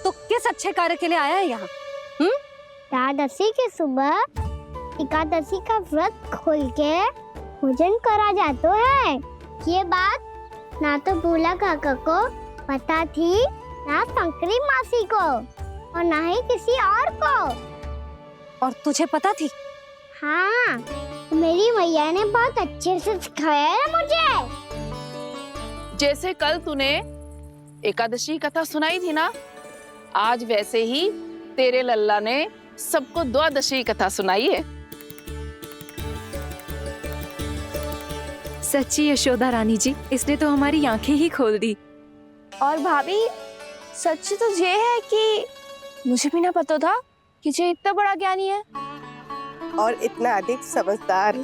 तो किस अच्छे कार्य के लिए आया है यहाँ? एकादशी के सुबह एकादशी का व्रत खोल के भोजन करा जाता है। ये बात ना तो भोला काका को पता थी, ना शंकरी मासी को और ना ही किसी और को। और तुझे पता थी? हाँ, मेरी मैया ने बहुत अच्छे से सिखाया है मुझे। जैसे कल तूने एकादशी कथा सुनाई थी ना, आज वैसे ही तेरे लल्ला ने सबको द्वादशी कथा सुनाई है। सच्ची यशोदा रानी जी, इसने तो हमारी आंखें ही खोल दी। और भाभी, सच तो ये है कि मुझे भी ना पता था कि ये इतना बड़ा ज्ञानी है और इतना अधिक समझदार।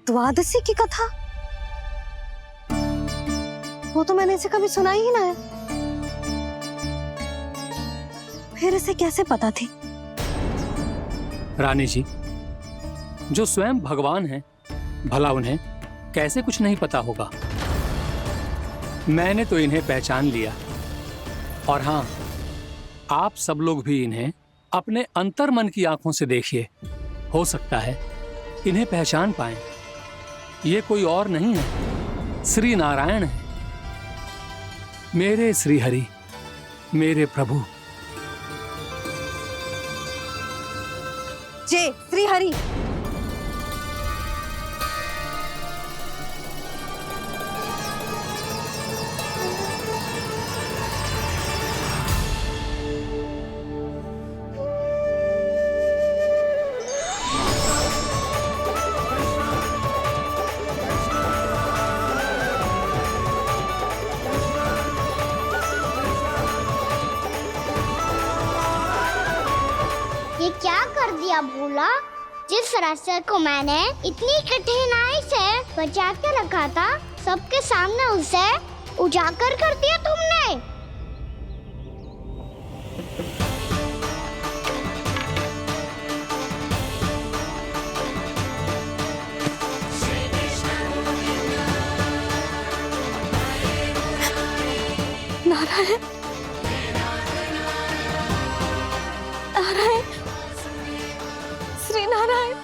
द्वादशी की कथा? वो तो मैंने इसे कभी सुना ही ना है। फिर इसे कैसे पता थी? रानी जी, जो स्वयं भगवान हैं, भला उन्हें कैसे कुछ नहीं पता होगा? मैंने तो इन्हें पहचान लिया। और हाँ, आप सब लोग भी इन्हें अपने अंतर मन की आंखों से देखिए, हो सकता है इन्हें पहचान पाएं। ये कोई और नहीं है, श्री नारायण है, मेरे श्री हरि, मेरे प्रभु। जय श्री हरि। ये क्या कर दिया भोला? जिस रास्ते को मैंने इतनी कठिनाई से बचा के रखा था, सबके सामने उसे उजागर कर दिया तुमने। नारायण, नारायण, श्री नारायण।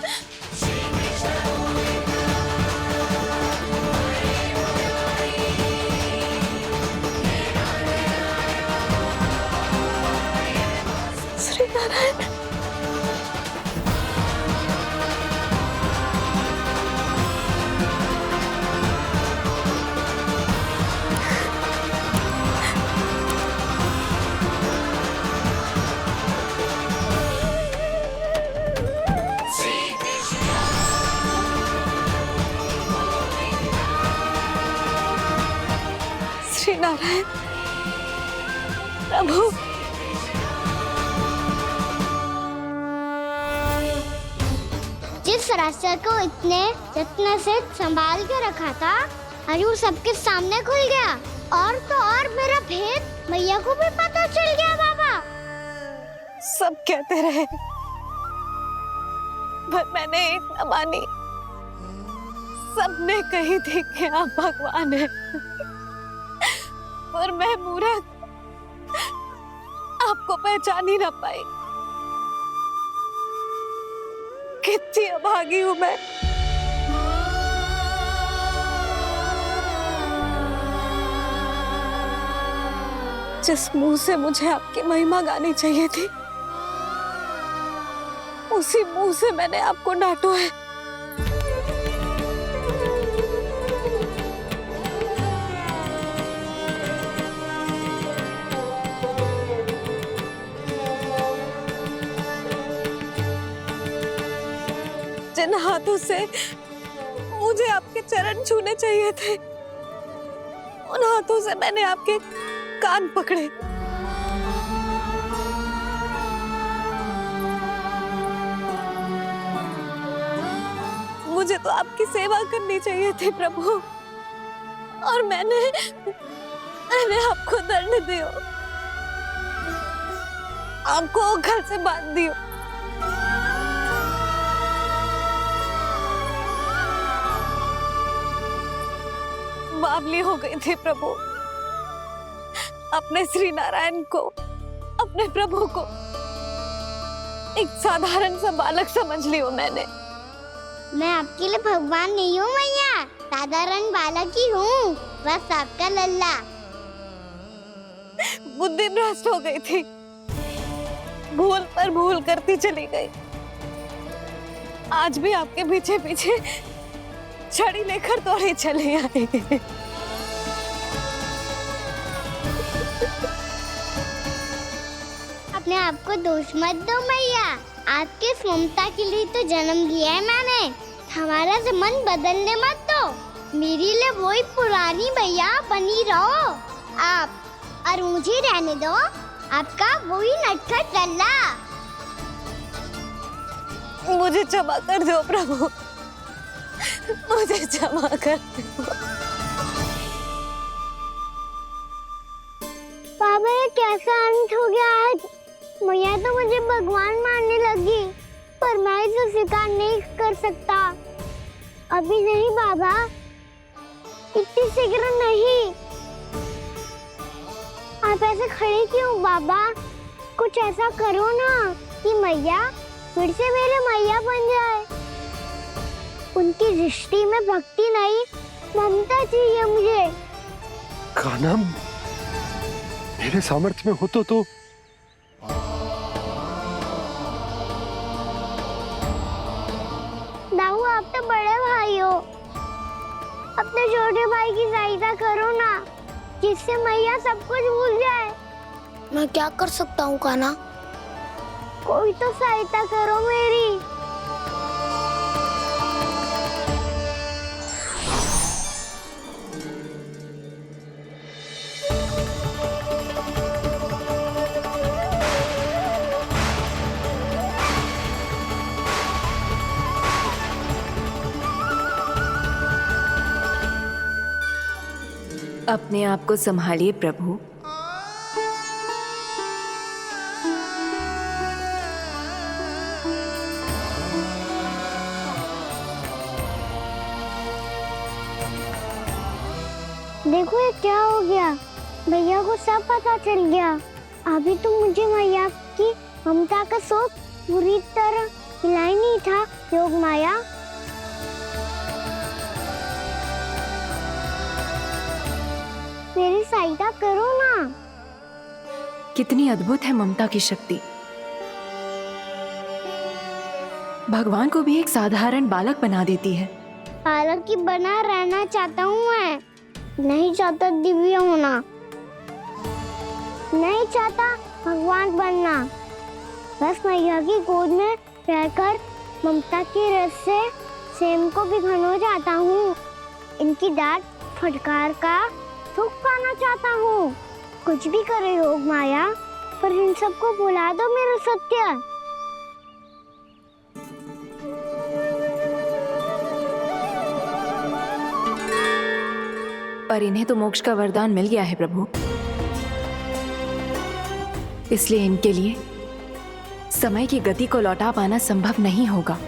श्री नारायण। श्री नारायण प्रभु। पराशर को इतने यत्न से संभाल के रखा था, आज वो सबके सामने खुल गया। और तो और मेरा भेद मैया को भी पता चल गया। बाबा सब कहते रहे पर मैंने एक न मानी। सबने कही थी कि आप भगवान हैं, पर मैं मूर्ख आपको पहचान ही न पाई। कितनी अभागी हूं मैं। जिस मुंह से मुझे आपकी महिमा गानी चाहिए थी, उसी मुंह से मैंने आपको डांटा है। जिन हाथों से मुझे आपके चरण छूने चाहिए थे, उन हाथों से मैंने आपके कान पकड़े। मुझे तो आपकी सेवा करनी चाहिए थी प्रभु, और मैंने आपको दंड दियो, आपको घर से बांध दियो। बावली हो गई थी प्रभु। अपने श्री नारायण को, अपने प्रभु को एक साधारण सा बालक समझ लियो मैंने। मैं आपके लिए भगवान नहीं हूँ मैया, साधारण बालक ही हूँ, बस आपका लल्ला। बुद्धि भ्रष्ट हो गई थी, भूल पर भूल करती चली गई। आज भी आपके पीछे पीछे छड़ी लेकर दौड़ी चली आई। अपने आप को दोष मत दो मैया, आपके ममता के लिए तो जन्म लिया है मैंने। हमारा से मन बदलने मत दो, मेरे लिए वही पुरानी भैया बनी रहो आप, और मुझे रहने दो आपका वही नटखट लल्ला। मुझे क्षमा कर दो प्रभु, मुझे क्षमा कर दो। बाबा ये कैसा अंत हो गया आज? मैया तो मुझे भगवान मानने लगी, पर मैं इसे स्वीकार नहीं कर सकता। अभी नहीं बाबा, इतनी शीघ्र नहीं। आप ऐसे खड़े क्यों बाबा? कुछ ऐसा करो ना कि मैया फिर से मेरे मैया बन जाए। उनकी दृष्टि में भक्ति नहीं, ममता चाहिए मुझे। कान्हा, मेरे सामर्थ्य में हो तो दाऊ, आप तो बड़े भाई हो, अपने छोटे भाई की सहायता करो ना, जिससे मैया सब कुछ भूल जाए। मैं क्या कर सकता हूँ कान्हा? कोई तो सहायता करो मेरी। अपने आप को संभालिए प्रभु। देखो ये क्या हो गया, भैया को सब पता चल गया। अभी तो मुझे मैया की ममता का शौक पूरी तरह मिला ही नहीं था। योग माया, मेरी सहायता करो ना। कितनी अद्भुत है ममता की शक्ति। भगवान को भी एक साधारण बालक बना देती है। बालक की बना रहना चाहता हूँ मैं, नहीं चाहता दिव्य होना, नहीं चाहता भगवान बनना। बस मैया की गोद में रहकर ममता की रस से सेम को भी घनो जाता हूँ। इनकी डांट फटकार का सुख पाना चाहता हूँ। कुछ भी करे योग माया, पर इन सबको भुला दो मेरा सत्य। पर इन्हें तो मोक्ष का वरदान मिल गया है प्रभु, इसलिए इनके लिए समय की गति को लौटा पाना संभव नहीं होगा।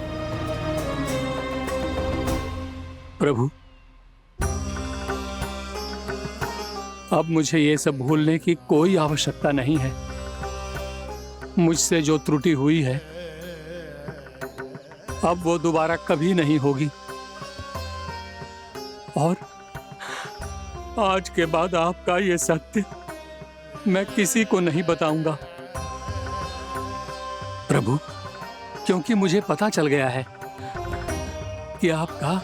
प्रभु, अब मुझे ये सब भूलने की कोई आवश्यकता नहीं है। मुझसे जो त्रुटि हुई है अब वो दोबारा कभी नहीं होगी, और आज के बाद आपका ये सत्य मैं किसी को नहीं बताऊंगा प्रभु, क्योंकि मुझे पता चल गया है कि आपका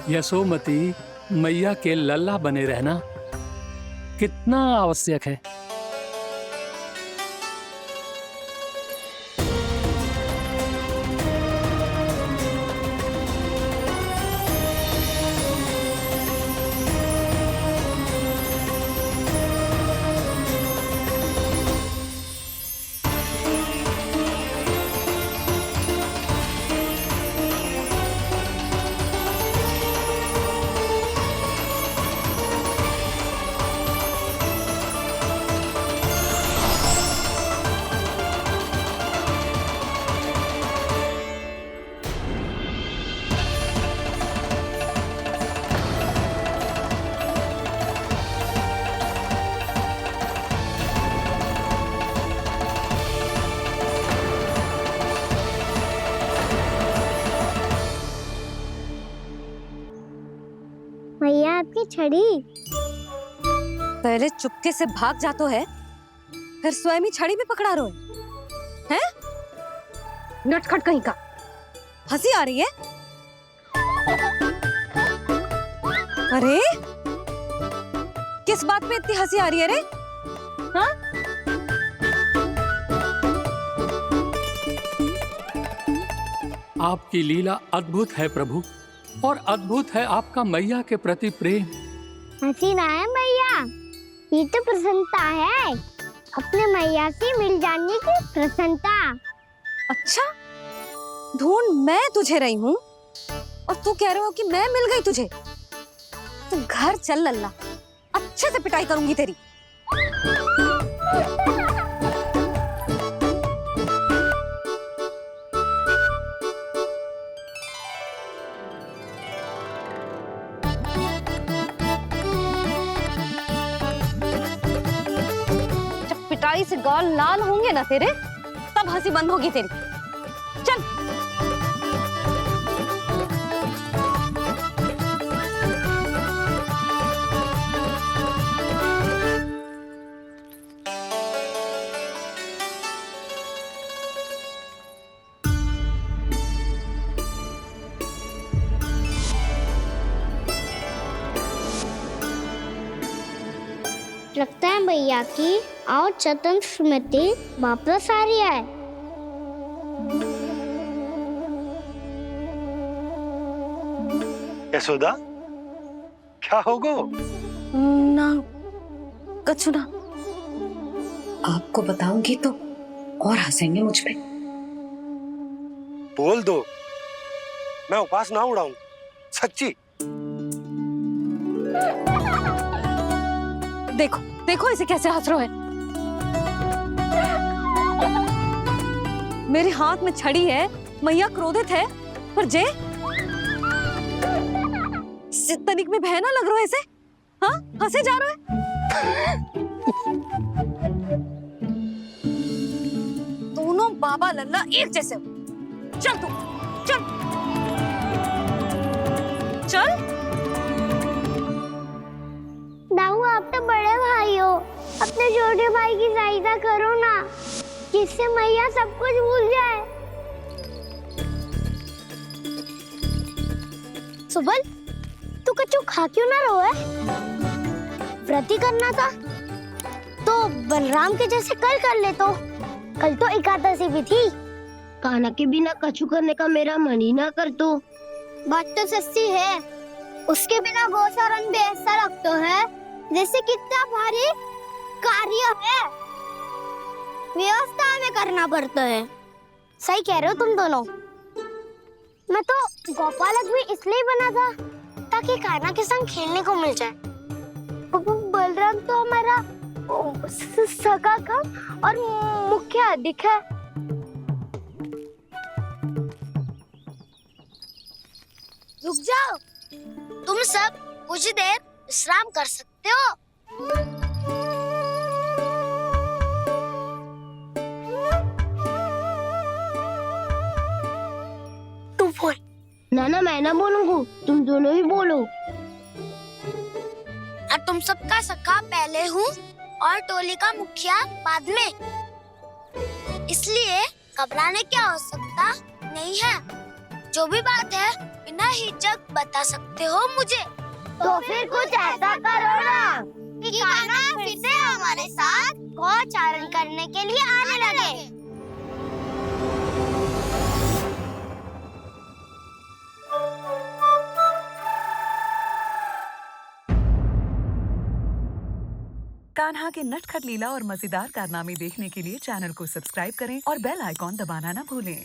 यशोमती मैया के लल्ला बने रहना कितना आवश्यक है। भैया आपकी छड़ी। पहले चुपके से भाग जातो है, फिर स्वयं ही छड़ी भी पकड़ा रोए हैं? नटखट कहीं का। हंसी आ रही है? अरे किस बात पे इतनी हंसी आ रही है रे? हाँ? आपकी लीला अद्भुत है प्रभु, और अद्भुत है आपका मैया के प्रति प्रेम। हंसी ना है मैया, ये तो प्रसन्नता है, अपने मैया से मिल जाने की प्रसन्नता। अच्छा, ढूंढ मैं तुझे रही हूँ और तू कह रहे हो कि मैं मिल गई तुझे। तू घर चल लल्ला, अच्छे से पिटाई करूंगी तेरी। पिटाई से गाल लाल होंगे ना तेरे, तब हंसी बंद होगी तेरी। चल। लगता है भैया की और चतन स्मृति वापस आ रही है। यशोदा, क्या होगो? ना कछु ना। आपको बताऊंगी तो और हंसेंगे मुझ पे। बोल दो, मैं उपास ना उड़ाऊं, सच्ची। देखो देखो इसे कैसे हंस रहे हैं। मेरे हाथ में छड़ी है, मैया क्रोधित है, पर जे तनिक में भय ना लग रहा है इसे? हाँ, हंसे जा रहा है। दोनों बाबा लल्ला एक जैसे हो। चल तू, चल चल। दाऊ, आप तो बड़े भाई हो, अपने छोटे भाई की सहायता करो ना, जिससे मैया सब कुछ भूल जाए। सुबल, तू कछु खा क्यों ना रहो है? व्रत ही करना था तो बलराम के जैसे कल कर ले तो। कल तो एकादशी भी थी। कान्हा के बिना कछु करने का मेरा मन ही ना कर तो। बात तो सच्ची है, उसके बिना गोचारण भी ऐसा लगता है जैसे कितना भारी कार्य है, व्यवस्था में करना पड़ता है। सही कह रहे हो तुम दोनों। मैं तो गोपालक भी इसलिए बना था ताकि कान्हा के संग खेलने को मिल जाए। सका कम और मुख्य अधिक है। रुक जाओ, तुम सब कुछ देर विश्राम कर सकते हो। तू बोल। ना मैं ना बोलूंगा, तुम दोनों ही बोलो। और तुम सबका सखा पहले हूँ और टोली का मुखिया बाद में, इसलिए घबराने की आवश्यकता नहीं है। जो भी बात है बिना हिचक बता सकते हो मुझे। तो फिर कुछ ऐसा करो ना कि कान्हा फिर से हमारे साथ गौचारण करने के लिए आने लगे। कान्हा के नटखट लीला और मजेदार कारनामे देखने के लिए चैनल को सब्सक्राइब करें और बेल आइकॉन दबाना ना भूलें।